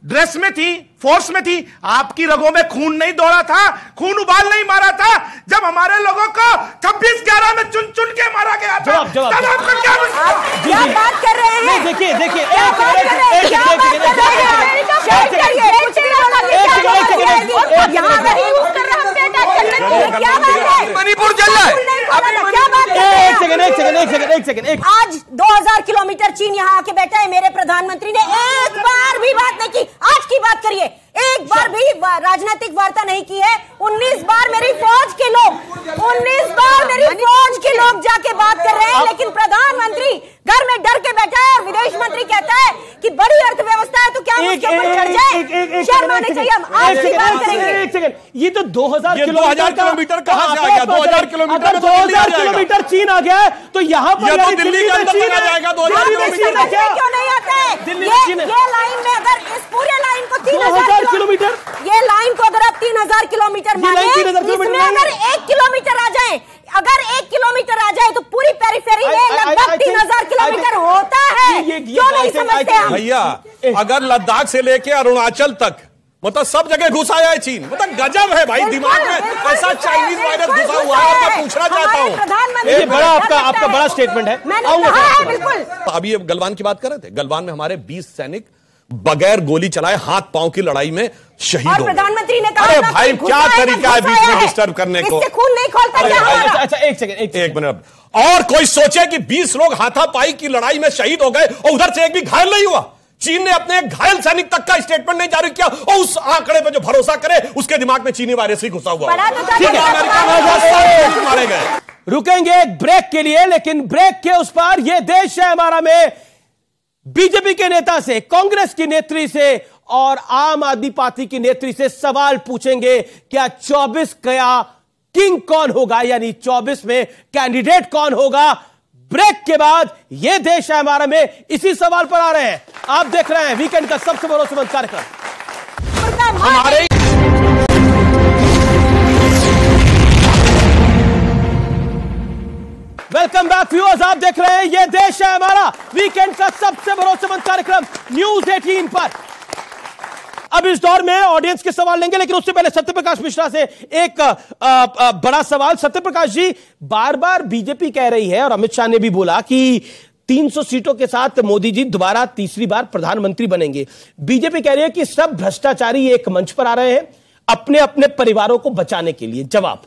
S15: ड्रेस में थी, फोर्स में थी, आपकी रगों में खून नहीं दौड़ा था, खून उबाल नहीं मारा था जब हमारे लोगों को 26/11 में चुन चुन के मारा गया था? तब आपका
S12: क्या बात कर रहे हैं?
S1: देखिए
S2: मणिपुर चल रहा है।
S12: एक सेकंड। आज 2000 किलोमीटर चीन यहाँ आके बैठा है, मेरे प्रधानमंत्री ने एक बार भी बात नहीं की। आज की बात करिए, एक बार भी राजनीतिक वार्ता नहीं की है। 19 बार मेरी फौज के लोग जाके बात कर रहे हैं, लेकिन प्रधानमंत्री घर में डर के बैठा है और विदेश मंत्री कहता है कि बड़ी अर्थव्यवस्था है तो क्या उसके ऊपर चढ़ जाए? शर्म आनी चाहिए। हम आज की बात करेंगे।
S1: ये तो 2000
S3: किलोमीटर कहां से आ गया? 2000 किलोमीटर
S1: 2000 किलोमीटर चीन आ गया है तो यहाँ पर
S3: दिल्ली के अंदर चला जाएगा। 2000 किलोमीटर
S12: क्यों नहीं आता है? ये लाइन में अगर इस पूरे लाइन को 3000 किलोमीटर, ये लाइन को अगर आप 3000 किलोमीटर माने, इसमें अगर 1 किलोमीटर आ जाए, अगर 1 किलोमीटर आ जाए तो पूरी पेरिफेरी में लगभग 3000 किलोमीटर होता है। क्यों नहीं समझते हम?
S3: भैया, अगर लद्दाख से लेके अरुणाचल तक मतलब सब जगह घुसा है चीन, मतलब गजब है भाई, दिमाग में ऐसा चाइनीज वायरस घुसा हुआ है। मैं पूछना चाहता हूँ,
S1: ये बड़ा आपका बड़ा स्टेटमेंट है।
S12: बिल्कुल।
S3: अभी ये गलवान की बात कर रहे थे, गलवान में हमारे 20 सैनिक बगैर गोली चलाए हाथ पांव की लड़ाई में शहीद हो गए।
S12: प्रधानमंत्री ने कहा,
S3: अरे भाई क्या तरीका है बीच में डिस्टर्ब करने को?
S12: इससे खून नहीं खोलता क्या हमारा?
S1: अच्छा एक मिनट।
S3: और कोई सोचे कि 20 लोग हाथापाई की लड़ाई में शहीद हो गए और उधर से एक भी घायल नहीं हुआ? चीन ने अपने घायल सैनिक तक का स्टेटमेंट नहीं जारी किया और उस आंकड़े पर जो भरोसा करे उसके दिमाग में चीनी वायरस ही घुसा हुआ। मारे गए।
S1: रुकेंगे एक ब्रेक के लिए, लेकिन ब्रेक के उस पार ये देश है हमारा में बीजेपी के नेता से, कांग्रेस की नेत्री से और आम आदमी पार्टी की नेत्री से सवाल पूछेंगे। क्या 24 का किंग कौन होगा, यानी 24 में कैंडिडेट कौन होगा? ब्रेक के बाद यह देश है हमारा में इसी सवाल पर आ रहे हैं। आप देख रहे हैं वीकेंड का सबसे भरोसेमंद कार्यक्रम हमारे। वेलकम बैक व्यूअर्स, आप देख रहे हैं यह देश है हमारा, वीकेंड का सबसे भरोसेमंद कार्यक्रम न्यूज 18 पर। अब इस दौर में ऑडियंस के सवाल लेंगे, लेकिन उससे पहले सत्यप्रकाश मिश्रा से एक बड़ा सवाल। सत्यप्रकाश जी, बार बार बीजेपी कह रही है और अमित शाह ने भी बोला कि 300 सीटों के साथ मोदी जी दोबारा तीसरी बार प्रधानमंत्री बनेंगे। बीजेपी कह रही है कि सब भ्रष्टाचारी एक मंच पर आ रहे हैं अपने अपने परिवारों को बचाने के लिए। जवाब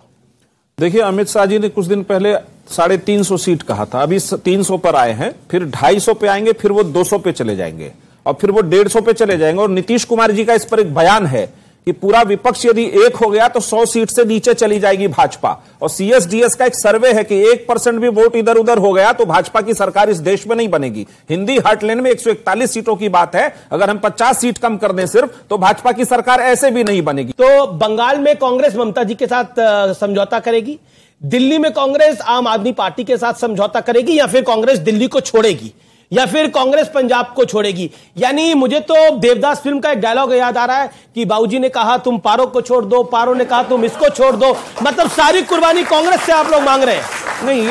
S4: देखिए, अमित शाह जी ने कुछ दिन पहले 350 सीट कहा था, अभी 300 पर आए हैं, फिर 250 पे आएंगे, फिर वो 200 पे चले जाएंगे और फिर वो 150 पे चले जाएंगे। और नीतीश कुमार जी का इस पर एक बयान है कि पूरा विपक्ष यदि एक हो गया तो 100 सीट से नीचे चली जाएगी भाजपा। और CSDS का एक सर्वे है कि 1% भी वोट इधर उधर हो गया तो भाजपा की सरकार इस देश में नहीं बनेगी। हिंदी हार्टलैंड में 141 सीटों की बात है, अगर हम 50 सीट कम कर दें सिर्फ तो भाजपा की सरकार ऐसे भी नहीं बनेगी।
S1: तो बंगाल में कांग्रेस ममता जी के साथ समझौता करेगी, दिल्ली में कांग्रेस आम आदमी पार्टी के साथ समझौता करेगी, या फिर कांग्रेस दिल्ली को छोड़ेगी? या फिर कांग्रेस पंजाब को छोड़ेगी। यानी मुझे तो देवदास फिल्म का एक डायलॉग याद आ रहा है कि बाबूजी ने कहा तुम पारो को छोड़ दो, पारो ने कहा तुम इसको छोड़ दो। मतलब सारी कुर्बानी कांग्रेस से आप लोग मांग रहे हैं।
S4: नहीं,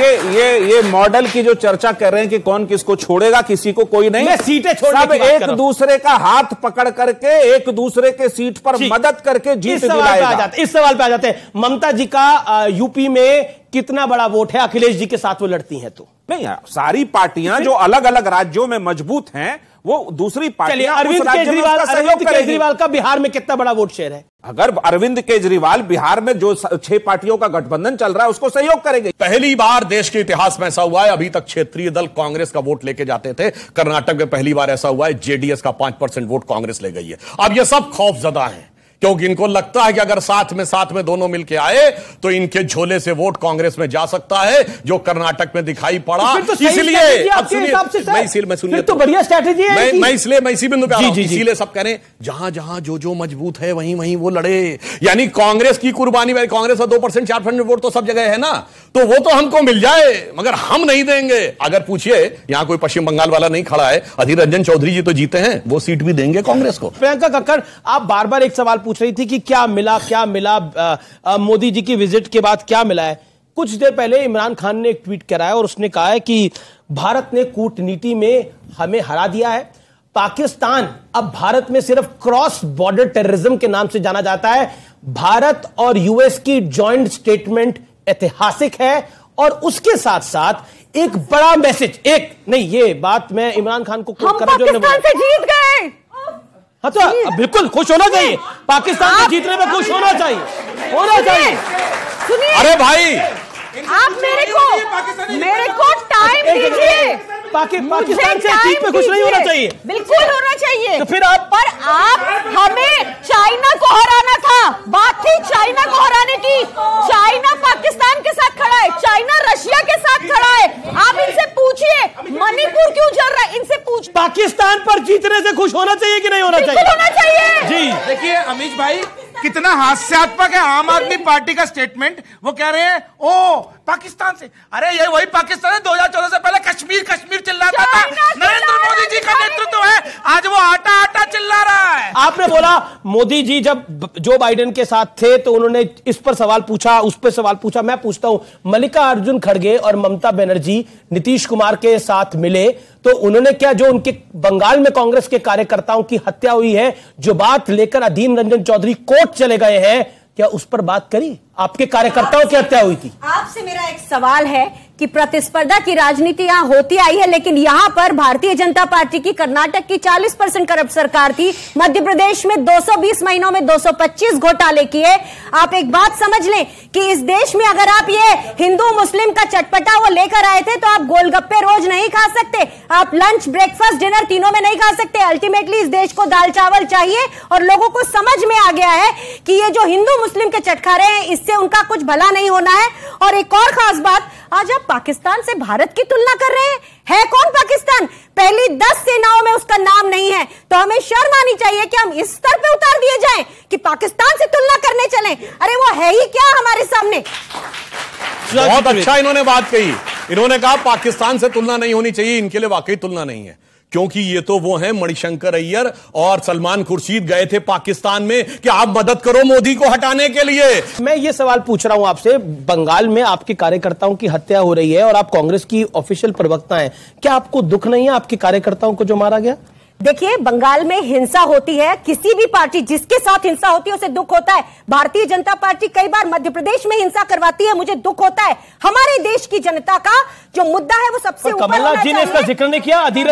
S4: ये मॉडल की जो चर्चा कर रहे हैं कि कौन किसको छोड़ेगा, किसी को कोई नहीं,
S1: सीटें छोड़ने की बात
S4: एक दूसरे का हाथ पकड़ करके एक दूसरे के सीट पर मदद करके जीत दिलाएगा।
S1: इस सवाल पे आ जाते हैं। ममता जी का यूपी में कितना बड़ा वोट है? अखिलेश जी के साथ वो लड़ती हैं तो
S4: नहीं, सारी पार्टियां जो अलग अलग राज्यों में मजबूत हैं वो दूसरी पार्टियां।
S1: अरविंद केजरीवाल का बिहार में कितना बड़ा वोट शेयर है?
S4: अगर अरविंद केजरीवाल बिहार में जो 6 पार्टियों का गठबंधन चल रहा है उसको सहयोग करेंगे।
S3: पहली बार देश के इतिहास में ऐसा हुआ है, अभी तक क्षेत्रीय दल कांग्रेस का वोट लेके जाते थे, कर्नाटक में पहली बार ऐसा हुआ है, जेडीएस का 5% वोट कांग्रेस ले गई है। अब ये सब खौफजदा हैं क्योंकि इनको लगता है कि अगर साथ में दोनों मिलके आए तो इनके झोले से वोट कांग्रेस में जा सकता है, जो कर्नाटक में दिखाई पड़ा।
S1: तो
S3: इसलिए अब सुनिए
S1: तो बढ़िया स्ट्रैटेजी है।
S3: मैं इसी बिंदु पे आ रहा हूं। इसीलिए सब कह रहे हैं जहां जहां जो मजबूत है वहीं वो लड़े। यानी कांग्रेस की कुर्बानी, कांग्रेस का 2% 4% वोट तो सब जगह है ना, तो वो तो हमको मिल जाए मगर हम नहीं देंगे। अगर पूछिए, यहां कोई पश्चिम बंगाल वाला नहीं खड़ा है, अधीर रंजन चौधरी जी तो जीते हैं, वो सीट भी देंगे कांग्रेस को।
S1: प्रियंका कक्कड़, आप बार बार एक सवाल पूछ रही थी कि क्या मिला मोदी जी की विजिट के बाद क्या मिला है। कुछ देर पहले इमरान खान ने एक ट्वीट करा है और उसने कहा है कि भारत ने कूटनीति में हमें हरा दिया है। पाकिस्तान अब भारत में सिर्फ क्रॉस बॉर्डर टेररिज्म के नाम से जाना जाता है। भारत और यूएस की जॉइंट स्टेटमेंट ऐतिहासिक है और उसके साथ साथ एक बड़ा मैसेज, ये बात मैं इमरान खान को कोट कर रहा हूं,
S5: पाकिस्तान से जीत गए।
S1: हाँ तो बिल्कुल खुश होना चाहिए, पाकिस्तान के जीतने में खुश होना चाहिए।
S5: सुनिए,
S3: अरे भाई
S5: आप मेरे को टाइम दीजिए।
S1: पाकिस्तान से जीत में खुश नहीं होना चाहिए,
S5: बिल्कुल होना चाहिए।
S1: तो फिर आप
S5: हमें चाइना को हराना था, बात थी चाइना को हराने की। चाइना पाकिस्तान के साथ खड़ा है, चाइना रशिया के साथ खड़ा है। आप इनसे पूछिए मणिपुर क्यों जल रहा है, इनसे पूछ।
S1: पाकिस्तान पर जीतने से खुश होना चाहिए कि नहीं होना चाहिए?
S5: होना चाहिए
S1: जी।
S15: देखिए अमीश भाई, कितना हास्यात्मक है आम आदमी पार्टी का स्टेटमेंट। वो कह रहे हैं ओ पाकिस्तान से, अरे ये वही पाकिस्तान है 2014 से पहले कश्मीर चिल्लाता था। नरेंद्र मोदी जी का नेतृत्व है, आज वो आटा चिल्ला रहा है।
S1: आपने बोला मोदी जी जब जो बाइडेन के साथ थे तो उन्होंने इस पर सवाल पूछा, उस पर सवाल पूछा। मैं पूछता हूं, मल्लिकार्जुन खड़गे और ममता बनर्जी नीतीश कुमार के साथ मिले तो उन्होंने क्या, जो उनके बंगाल में कांग्रेस के कार्यकर्ताओं की हत्या हुई है, जो बात लेकर अधीर रंजन चौधरी कोर्ट चले गए हैं, क्या उस पर बात करी? आपके कार्यकर्ताओं की हत्या हुई थी।
S12: आपसे मेरा एक सवाल है कि प्रतिस्पर्धा की राजनीति यहां होती आई है, लेकिन यहां पर भारतीय जनता पार्टी की कर्नाटक की 40% करप्ट सरकार थी, मध्य प्रदेश में 220 महीनों में 225 घोटाले किए। आप एक बात समझ लें कि इस देश में अगर आप ये हिंदू मुस्लिम का चटपटा वो लेकर आए थे तो आप गोलगप्पे रोज नहीं खा सकते, आप लंच ब्रेकफास्ट डिनर तीनों में नहीं खा सकते। अल्टीमेटली इस देश को दाल चावल चाहिए और लोगों को समझ में आ गया है कि ये जो हिंदू मुस्लिम के चटखारे हैं इससे उनका कुछ भला नहीं होना है। और एक और खास बात, आज आप पाकिस्तान से भारत की तुलना कर रहे हैं, है कौन पाकिस्तान? पहली 10 सेनाओं में उसका नाम नहीं है, तो हमें शर्म आनी चाहिए कि हम इस स्तर पे उतार दिए जाएं कि पाकिस्तान से तुलना करने चलें। अरे वो है ही क्या हमारे सामने।
S3: बहुत अच्छा इन्होंने बात कही, इन्होंने कहा पाकिस्तान से तुलना नहीं होनी चाहिए, इनके लिए वाकई तुलना नहीं है, क्योंकि ये तो वो हैं मणिशंकर अय्यर और सलमान खुर्शीद गए थे पाकिस्तान में कि आप मदद करो मोदी को हटाने के लिए।
S1: मैं ये सवाल पूछ रहा हूं आपसे, बंगाल में आपके कार्यकर्ताओं की हत्या हो रही है और आप कांग्रेस की ऑफिशियल प्रवक्ता हैं, क्या आपको दुख नहीं है आपके कार्यकर्ताओं को जो मारा गया?
S12: देखिए, बंगाल में हिंसा होती है, किसी भी पार्टी जिसके साथ हिंसा होती है उसे दुख होता है। भारतीय जनता पार्टी कई बार मध्य प्रदेश में हिंसा करवाती है, मुझे दुख होता है। हमारे देश की जनता का जो मुद्दा है वो सबसे ऊपर होना चाहिए।
S1: कमलनाथ जी ने इसका जिक्र नहीं किया, अधीर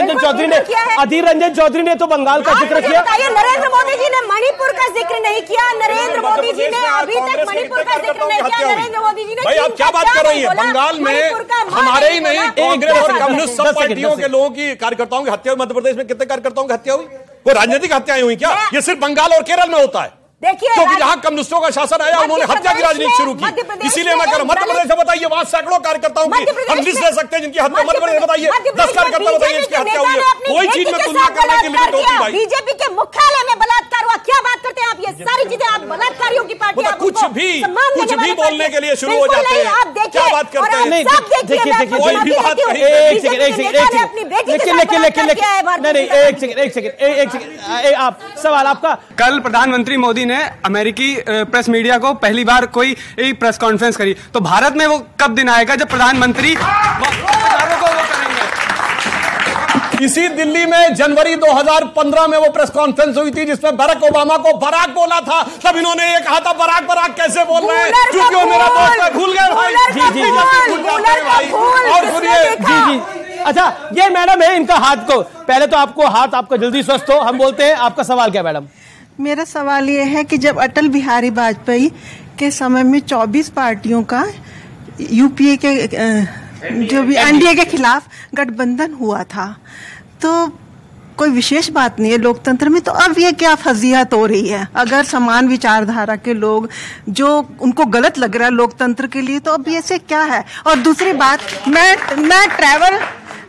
S1: रंजन चौधरी ने तो बंगाल का जिक्र किया।
S12: नरेंद्र मोदी जी ने मणिपुर का जिक्र नहीं किया, नरेंद्र मोदी जी ने अभी तक मणिपुर का जिक्र नहीं किया। नरेंद्र मोदी जी ने
S3: भाई आप क्या बात कर रही है? बंगाल में हमारे ही नहीं, कांग्रेस और कम्युनिस्ट सब पार्टियों के लोगों की कार्यकर्ताओं की हत्या, मध्य प्रदेश में कितने कार्यकर्ताओं की हत्या हुई? वो राजनीतिक हत्याएं हुई क्या? ये सिर्फ बंगाल और केरल में होता है,
S12: देखिए,
S3: क्योंकि जहां कम्युनिस्टों का शासन आया उन्होंने हत्या की राजनीति शुरू की। इसीलिए मैं कह रहा हूं, मध्य प्रदेश में बताइए, वहां सैकड़ों कार्यकर्ताओं की हम लिस्ट दे सकते हैं जिनकी हत्या, मध्य प्रदेश बताइए 10 कार्यकर्ता बताइए जिसकी हत्या हुई है। कोई चीज में तुलना करने की लिमिट होती है भाई।
S12: बीजेपी के मुख्यालय में बलात्कार हुआ, क्या बात करते हैं आप? ये सारी चीजें आप बलात्कारियों की पार्टी
S3: कुछ भी बोलने के लिए शुरू हो जाते हैं।
S12: आप देखिए,
S3: क्या बात करते हैं?
S1: देखिए
S3: कोई भी बात कहिए।
S1: एक सेकंड आप सवाल आपका।
S16: कल प्रधानमंत्री मोदी ने अमेरिकी प्रेस मीडिया को पहली बार कोई प्रेस कॉन्फ्रेंस करी, तो भारत में वो कब दिन आएगा जब प्रधानमंत्री
S3: इसी दिल्ली में जनवरी 2015 में वो प्रेस कॉन्फ्रेंस हुई थी जिसमें बराक ओबामा को बराक बोला था। तब इन्होंने ये कहा था बराक बराक कैसे बोल रहे हैं, क्योंकि वो मेरा दोस्त है। भूल गए भाई? जी। और सुनिए
S1: जी। अच्छा, ये मैडम है, इनका हाथ को पहले तो आपको हाथ आपका जल्दी स्वस्थ हो, हम बोलते हैं। आपका सवाल क्या मैडम?
S17: मेरा सवाल ये है कि जब अटल बिहारी वाजपेयी के समय में 24 पार्टियों का यूपीए के जो भी एनडीए के खिलाफ गठबंधन हुआ था, तो कोई विशेष बात नहीं है लोकतंत्र में, तो अब ये क्या फजीहत हो रही है? अगर समान विचारधारा के लोग जो उनको गलत लग रहा है लोकतंत्र के लिए, तो अब ऐसे क्या है? और दूसरी बात,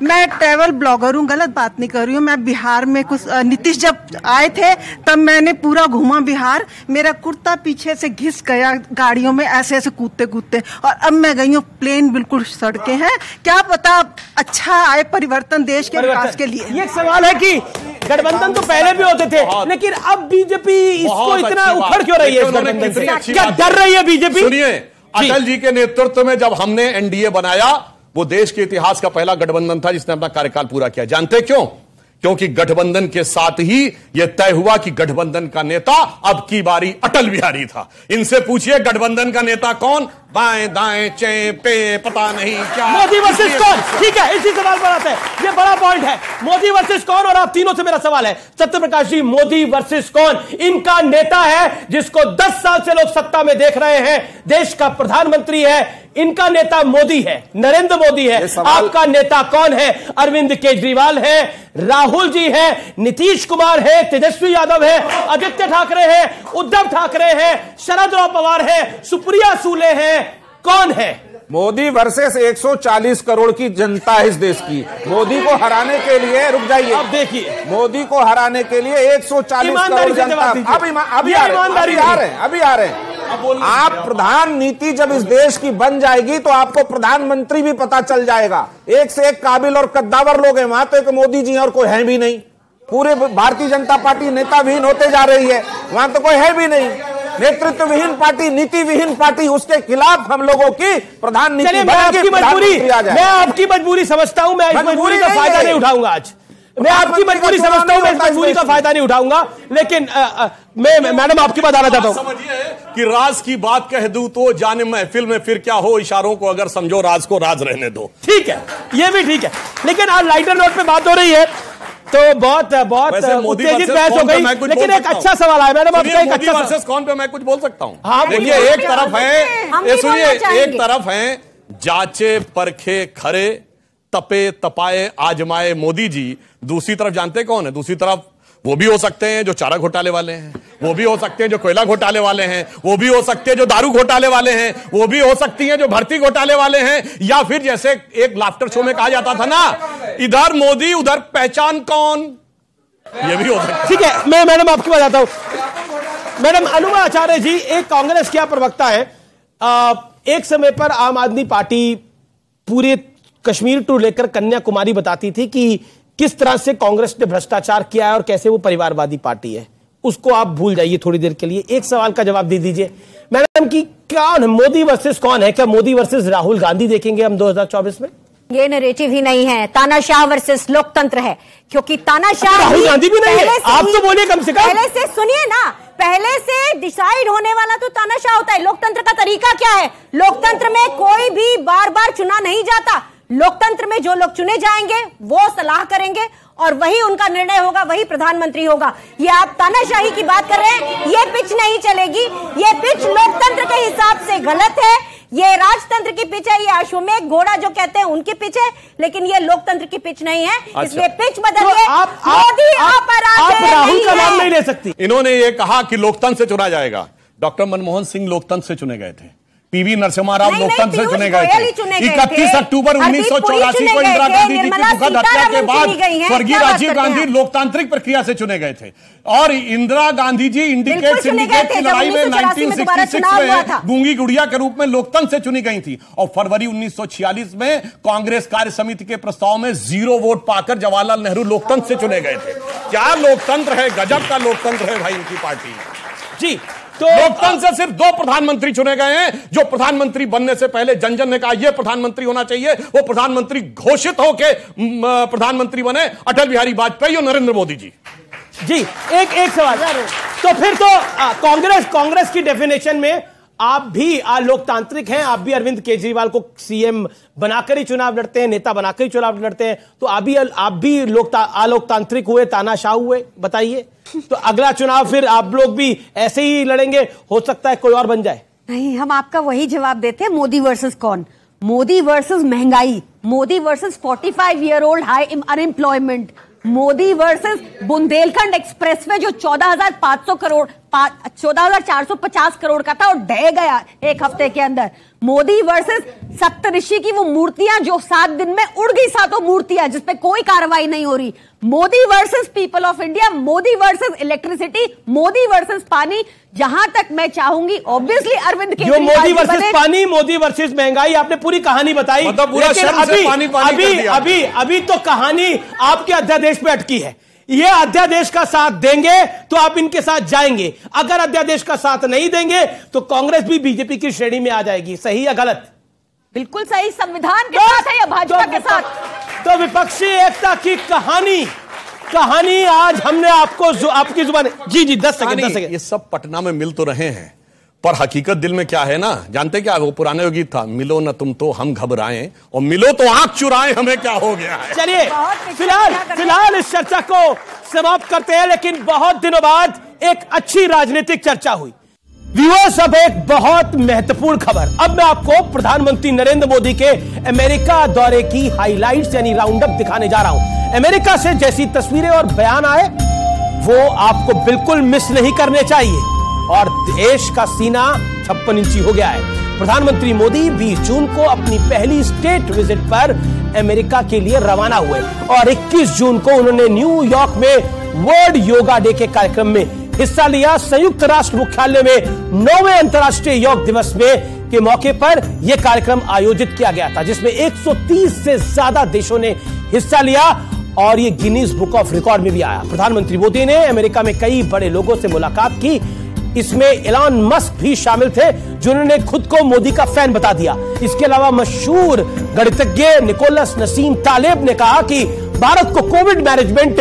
S17: मैं ट्रैवल ब्लॉगर हूँ, गलत बात नहीं कर रही हूँ। मैं बिहार में कुछ नीतीश जब आए थे तब मैंने पूरा घूमा बिहार, मेरा कुर्ता पीछे से घिस गया गाड़ियों में ऐसे ऐसे कूदते कूदते, और अब मैं गई हूँ प्लेन बिल्कुल सड़कें हैं। क्या पता अच्छा आए परिवर्तन देश के विकास के लिए।
S1: ये सवाल है कि गठबंधन तो पहले भी होते थे, लेकिन अब बीजेपी इसको इतना उखड़ क्यों रही है? क्या डर रही है बीजेपी?
S3: सुनिए, अटल जी के नेतृत्व में जब हमने एनडीए बनाया, वो देश के इतिहास का पहला गठबंधन था जिसने अपना कार्यकाल पूरा किया। जानते क्यों? क्योंकि गठबंधन के साथ ही यह तय हुआ कि गठबंधन का नेता अब की बारी अटल बिहारी था। इनसे पूछिए गठबंधन का नेता कौन? बाएं दाएं चे पे पता नहीं क्या,
S1: मोदी वर्सेस कौन? ठीक है, इसी सवाल पर आते हैं। ये बड़ा पॉइंट है, मोदी वर्सेस कौन। और आप तीनों से मेरा सवाल है, सत्यप्रकाश जी, मोदी वर्सेस कौन? इनका नेता है जिसको 10 साल से लोग सत्ता में देख रहे हैं, देश का प्रधानमंत्री है, इनका नेता मोदी है, नरेंद्र मोदी है। आपका नेता कौन है? अरविंद केजरीवाल है, राहुल जी है, नीतीश कुमार है, तेजस्वी यादव है, आदित्य ठाकरे है, उद्धव ठाकरे है, शरद राव पवार है, सुप्रिया सूले है। कौन है?
S4: मोदी वर्सेस 140 करोड़ की जनता है इस देश की। मोदी को हराने के लिए, रुक जाइए,
S1: अब देखिए,
S4: मोदी को हराने के लिए 140 करोड़ जनता अभी आ रहे हैं। आप प्रधान नीति जब इस देश की बन जाएगी तो आपको प्रधानमंत्री भी पता चल जाएगा। एक से एक काबिल और कद्दावर लोग हैं वहां, तो एक मोदी जी और कोई है भी नहीं। पूरे भारतीय जनता पार्टी नेता विहीन होते जा रही है, वहां तो कोई है भी नहीं। नेतृत्व विहीन पार्टी, नीति विहीन पार्टी, उसके खिलाफ हम लोगों की प्रधान नीति
S1: मैं आपकी मजबूरी समझता हूं, मैं इस मजबूरी का फायदा नहीं उठाऊंगा आज। मैं आपकी मजबूरी समझता हूं, मैं इस मजबूरी का फायदा नहीं उठाऊंगा, लेकिन मैं मैडम आपकी बात आना चाहता हूं।
S3: समझिए कि राज की बात कह दूं तो जाने महफिल में फिर क्या हो, इशारों को अगर समझो राज को राज रहने दो।
S1: ठीक है, ये भी ठीक है, लेकिन आज लाइटर नोट पे बात हो रही है तो बहुत उत्तेजित बहस हो गई। लेकिन एक अच्छा सवाल है मैडम, आपका एक अच्छा
S3: वर्सेस कौन पे मैं कुछ बोल सकता हूं?
S1: हाँ,
S3: देखिए, एक तरफ है, सुनिए, एक तरफ है जांचे परखे खरे तपे तपाए आजमाए मोदी जी, दूसरी तरफ जानते कौन है? दूसरी तरफ वो भी हो सकते हैं जो चारा घोटाले वाले हैं, वो भी हो सकते हैं जो कोयला घोटाले वाले हैं, वो भी हो सकते हैं जो दारू घोटाले वाले हैं, वो भी हो सकती हैं जो भर्ती घोटाले वाले हैं, या फिर जैसे एक लाफ्टर शो में कहा जाता था ना, इधर मोदी उधर पहचान कौन, ये भी हो सकता है।
S1: ठीक है, मैं मैडम आपकी बात आता हूं। मैडम अनुमा आचार्य जी एक कांग्रेस के प्रवक्ता है, एक समय पर आम आदमी पार्टी पूरे कश्मीर टू लेकर कन्याकुमारी बताती थी कि किस तरह से कांग्रेस ने भ्रष्टाचार किया है और कैसे वो परिवारवादी पार्टी है। उसको आप भूल जाइए थोड़ी देर के लिए। एक सवाल का जवाब दे दीजिए मैडम की कौन मोदी वर्सेस कौन है? क्या मोदी वर्सेस राहुल गांधी देखेंगे हम 2024 में?
S12: ये नैरेटिव ही नहीं है, तानाशाह वर्सेस लोकतंत्र है, क्योंकि तानाशाह
S1: राहुल गांधी भी नहीं है। आप तो बोलिए कम से कम,
S12: पहले से सुनिए ना, पहले से डिसाइड होने वाला तो तानाशाह होता है। लोकतंत्र का तरीका क्या है? लोकतंत्र में कोई भी बार बार चुना नहीं जाता। लोकतंत्र में जो लोग चुने जाएंगे वो सलाह करेंगे और वही उनका निर्णय होगा, वही प्रधानमंत्री होगा। ये आप तानाशाही की बात कर रहे हैं, ये पिच नहीं चलेगी। ये पिच लोकतंत्र के हिसाब से गलत है, ये राजतंत्र की पिच है, ये अश्वमेध घोड़ा जो कहते हैं उनकी पिच है, लेकिन ये लोकतंत्र की पिच नहीं है। अच्छा। इसलिए पिच बदलिए। मोदी अपराधी
S1: राहुल का नाम नहीं ले सकती।
S3: इन्होंने ये कहा कि लोकतंत्र से चुना जाएगा। डॉक्टर मनमोहन सिंह लोकतंत्र से चुने गए थे, पीवी नरसिम्हा राव लोकतंत्र से चुने गए थे। 31 अक्टूबर 1984 को इंदिरा गांधी जी की दुखद हत्या के बाद स्वर्गीय राजीव गांधी लोकतांत्रिक प्रक्रिया से चुने गए थे और इंदिरा गांधी जी इंडिकेट सिंडिकेट की लड़ाई में 1966 में गूंगी गुड़िया के रूप में लोकतंत्र से चुनी गई थी और फरवरी 1946 में कांग्रेस कार्य समिति के प्रस्ताव में 0 वोट पाकर जवाहरलाल नेहरू लोकतंत्र से चुने गए थे। क्या लोकतंत्र है, गजब का लोकतंत्र है भाई इनकी पार्टी जी। तो लोकतंत्र से सिर्फ 2 प्रधानमंत्री चुने गए हैं जो प्रधानमंत्री बनने से पहले जन जन ने कहा यह प्रधानमंत्री होना चाहिए, वो प्रधानमंत्री घोषित होकर प्रधानमंत्री बने, अटल बिहारी वाजपेयी और नरेंद्र मोदी जी।
S1: जी एक सवाल, तो फिर तो कांग्रेस की डेफिनेशन में आप भी लोकतांत्रिक हैं, आप भी अरविंद केजरीवाल को सीएम बनाकर ही चुनाव लड़ते हैं, नेता बनाकर ही चुनाव लड़ते हैं, तो आप भी अलोकतांत्रिक हुए, तानाशाह हुए, बताइए। तो अगला चुनाव फिर आप लोग भी ऐसे ही लड़ेंगे, हो सकता है कोई और बन जाए।
S5: नहीं, हम आपका वही जवाब देते हैं, मोदी वर्सेस कौन? मोदी वर्सेस महंगाई, Modi versus 45 year old high unemployment, Modi versus Bundelkhand expressway जो 14,450 करोड़ का था और ढह गया एक हफ्ते के अंदर, मोदी वर्सेस सप्तऋषि की वो मूर्तियां जो 7 दिन में उड़ गई, 7 मूर्तियां जिस पे कोई कार्रवाई नहीं हो रही, Modi versus people of India, Modi versus electricity, Modi versus पानी। जहां तक मैं चाहूंगी ऑब्वियसली अरविंद केजरीवाल,
S1: मोदी वर्सेस पानी, मोदी वर्सेस महंगाई, आपने पूरी कहानी बताई,
S3: मतलब पूरा
S1: अभी तो कहानी आपके अध्यादेश पे अटकी है। ये अध्यादेश का साथ देंगे तो आप इनके साथ जाएंगे, अगर अध्यादेश का साथ नहीं देंगे तो कांग्रेस भी बीजेपी की श्रेणी में आ जाएगी। सही या गलत?
S5: बिल्कुल सही। संविधान के साथ है या भाजपा के साथ?
S1: तो विपक्षी एकता की कहानी आज हमने आपको आपकी जुबान। जी 10 सेकंड।
S3: ये सब पटना में मिल तो रहे हैं पर हकीकत दिल में क्या है ना, जानते क्या, वो पुराने यो गीत था, मिलो न तुम तो हम घबराएं और मिलो तो आंख चुराएं, हमें क्या हो गया है।
S1: चलिए फिलहाल इस चर्चा को समाप्त करते हैं, लेकिन बहुत दिनों बाद एक अच्छी राजनीतिक चर्चा हुई। व्यूअर्स, अब एक बहुत महत्वपूर्ण खबर, अब मैं आपको प्रधानमंत्री नरेंद्र मोदी के अमेरिका दौरे की हाइलाइट्स यानी राउंड अप दिखाने जा रहा हूं। अमेरिका से जैसी तस्वीरें और बयान आए वो आपको बिल्कुल मिस नहीं करने चाहिए और देश का सीना 56 इंची हो गया है। प्रधानमंत्री मोदी 20 जून को अपनी पहली स्टेट विजिट पर अमेरिका के लिए रवाना हुए और 21 जून को उन्होंने न्यूयॉर्क में वर्ल्ड योगा डे के कार्यक्रम में हिस्सा लिया। संयुक्त राष्ट्र मुख्यालय में 9वें अंतर्राष्ट्रीय योग दिवस में के मौके पर यह कार्यक्रम आयोजित किया गया था, जिसमें 130 से ज्यादा देशों ने हिस्सा लिया और ये गिनीज बुक ऑफ रिकॉर्ड में भी आया। प्रधानमंत्री मोदी ने अमेरिका में कई बड़े लोगों से मुलाकात की, इसमें एलन मस्क भी शामिल थे जिन्होंने खुद को मोदी का फैन बता दिया। इसके अलावा मशहूर गणितज्ञ निकोलस नसीम तालेब ने कहा कि भारत को कोविड मैनेजमेंट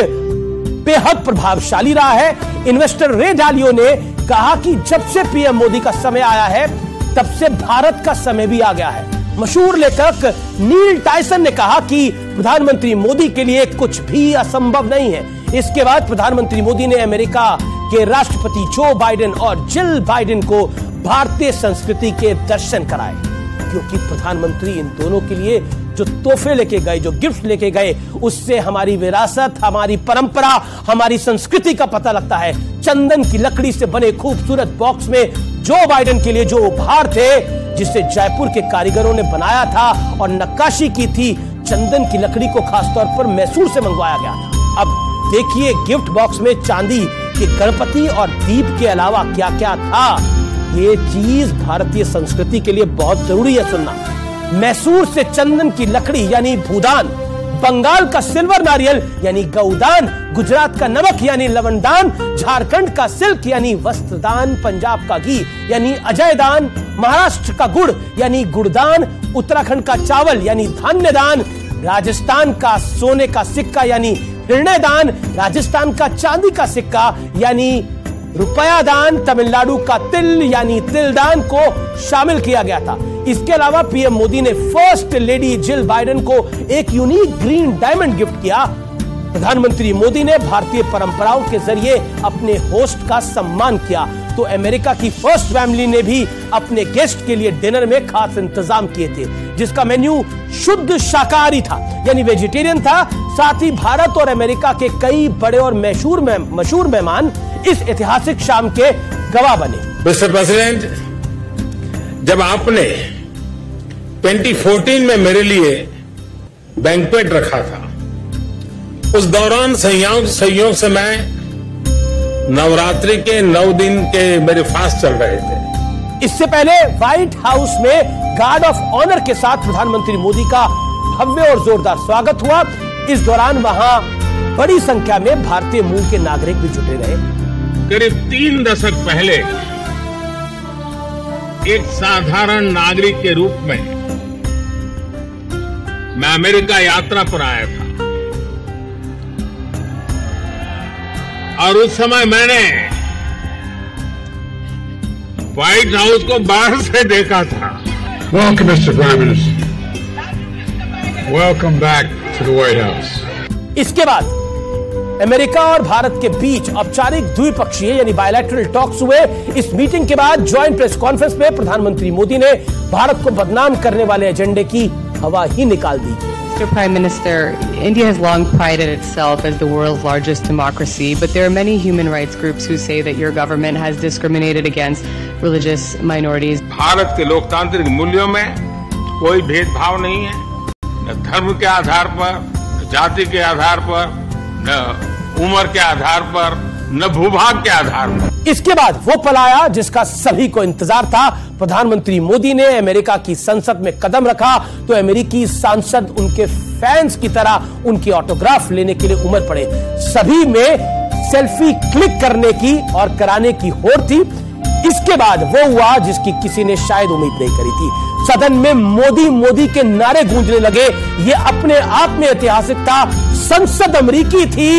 S1: बेहद प्रभावशाली रहा है। इन्वेस्टर रे डालियो ने कहा कि जब से पीएम मोदी का समय आया है तब से भारत का समय भी आ गया है। मशहूर लेखक नील टायसन ने कहा कि प्रधानमंत्री मोदी के लिए कुछ भी असंभव नहीं है। इसके बाद प्रधानमंत्री मोदी ने अमेरिका के राष्ट्रपति जो बाइडेन और जिल बाइडेन को भारतीय संस्कृति के दर्शन कराए, क्योंकि प्रधानमंत्री इन दोनों के लिए जो तोहफे लेके गए, जो गिफ्ट लेके गए, उससे हमारी विरासत, हमारी परंपरा, हमारी संस्कृति का पता लगता है। चंदन की लकड़ी से बने खूबसूरत बॉक्स में जो बाइडेन के लिए जो उपहार थे, जिसे जयपुर के कारीगरों ने बनाया था और नक्काशी की थी, चंदन की लकड़ी को खासतौर पर मैसूर से मंगवाया गया था। अब देखिए गिफ्ट बॉक्स में चांदी के गणपति और दीप के अलावा क्या क्या था। ये चीज भारतीय संस्कृति के लिए बहुत जरूरी है सुनना। मैसूर से चंदन की लकड़ी यानी भूदान, बंगाल का सिल्वर नारियल यानी गौदान, गुजरात का नमक यानी लवणदान, झारखंड का सिल्क यानी वस्त्रदान, पंजाब का घी यानी अजयदान, महाराष्ट्र का गुड़ यानी गुड़दान, उत्तराखंड का चावल यानी धान्यदान, राजस्थान का सोने का सिक्का यानी हृदयदान, राजस्थान का चांदी का सिक्का यानी रुपया दान, तमिलनाडु का तिल यानी तिलदान को शामिल किया गया था। इसके अलावा पीएम मोदी ने फर्स्ट लेडी जिल बाइडेन को एक यूनिक ग्रीन डायमंड गिफ्ट किया। प्रधानमंत्री मोदी ने भारतीय परंपराओं के जरिए अपने होस्ट का सम्मान किया, तो अमेरिका की फर्स्ट फैमिली ने भी अपने गेस्ट के लिए डिनर में खास इंतजाम किए थे, जिसका मेन्यू शुद्ध शाकाहारी था यानी वेजिटेरियन था। साथ ही भारत और अमेरिका के कई बड़े और मशहूर मेहमान इस ऐतिहासिक शाम के गवाह बने।
S18: मिस्टर प्रेसिडेंट, जब आपने 2014 में मेरे लिए बैंक्वेट रखा था, उस दौरान संयोग से मैं नवरात्रि के 9 दिन के मेरे फास्ट चल रहे थे।
S1: इससे पहले व्हाइट हाउस में गार्ड ऑफ ऑनर के साथ प्रधानमंत्री मोदी का भव्य और जोरदार स्वागत हुआ। इस दौरान वहां बड़ी संख्या में भारतीय मूल के नागरिक भी जुटे रहे।
S18: करीब 3 दशक पहले एक साधारण नागरिक के रूप में मैं अमेरिका यात्रा पर आया था और उस समय मैंने व्हाइट हाउस को बाहर से देखा था।
S19: Welcome, Mr. Prime Minister. Welcome back to the White House.
S1: इसके बाद अमेरिका और भारत के बीच औपचारिक द्विपक्षीय यानी बायलैटरल टॉक्स हुए। इस मीटिंग के बाद ज्वाइंट प्रेस कॉन्फ्रेंस में प्रधानमंत्री मोदी ने भारत को बदनाम करने वाले एजेंडे की हवा ही निकाल दी।
S20: Mr. Prime Minister, India has long prided itself as the world's largest democracy, but there are many human rights groups who say that your government has discriminated against religious minorities.
S18: Bharat के लोकतांत्रिक मूल्यों में कोई भेदभाव नहीं है, न धर्म के आधार पर, न जाति के आधार पर, न उम्र के आधार पर, न भूभाग के आधार पर।
S1: इसके बाद वो पल आया जिसका सभी को इंतजार था। प्रधानमंत्री मोदी ने अमेरिका की संसद में कदम रखा तो अमेरिकी सांसद उनके फैंस की तरह उनकी ऑटोग्राफ लेने के लिए उमड़ पड़े। सभी में सेल्फी क्लिक करने की और कराने की होड़ थी। इसके बाद वो हुआ जिसकी किसी ने शायद उम्मीद नहीं करी थी। सदन में मोदी मोदी के नारे गूंजने लगे। ये अपने आप में ऐतिहासिक था। संसद अमेरिकी थी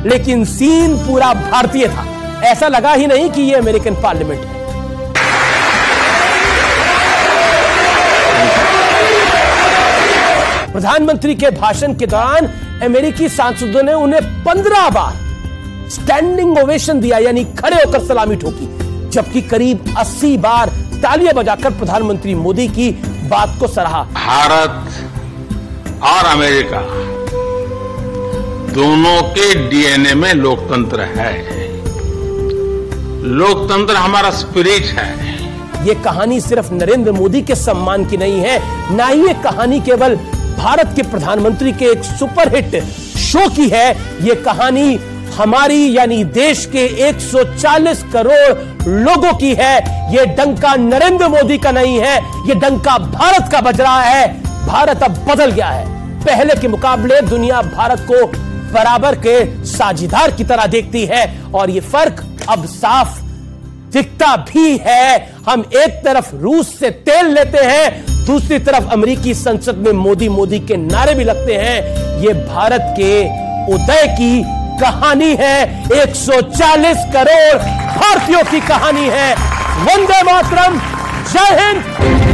S1: लेकिन सीन पूरा भारतीय था। ऐसा लगा ही नहीं कि ये अमेरिकन पार्लियामेंट है। प्रधानमंत्री के भाषण के दौरान अमेरिकी सांसदों ने उन्हें 15 बार स्टैंडिंग ओवेशन दिया यानी खड़े होकर सलामी ठोकी, जबकि करीब 80 बार तालियां बजाकर प्रधानमंत्री मोदी की बात को सराहा।
S18: भारत और अमेरिका दोनों के डीएनए में लोकतंत्र है। लोकतंत्र हमारा स्पिरिट है।
S1: ये कहानी सिर्फ नरेंद्र मोदी के सम्मान की नहीं है, ना ही ये कहानी केवल भारत के प्रधानमंत्री के एक सुपरहिट शो की है। ये कहानी हमारी यानी देश के 140 करोड़ लोगों की है। ये डंका नरेंद्र मोदी का नहीं है, ये डंका भारत का बज रहा है। भारत अब बदल गया है। पहले के मुकाबले दुनिया भारत को बराबर के साझीदार की तरह देखती है और ये फर्क अब साफ दिखता भी है। हम एक तरफ रूस से तेल लेते हैं, दूसरी तरफ अमेरिकी संसद में मोदी मोदी के नारे भी लगते हैं। ये भारत के उदय की कहानी है। 140 करोड़ भारतीयों की कहानी है। वंदे मातरम। जय हिंद।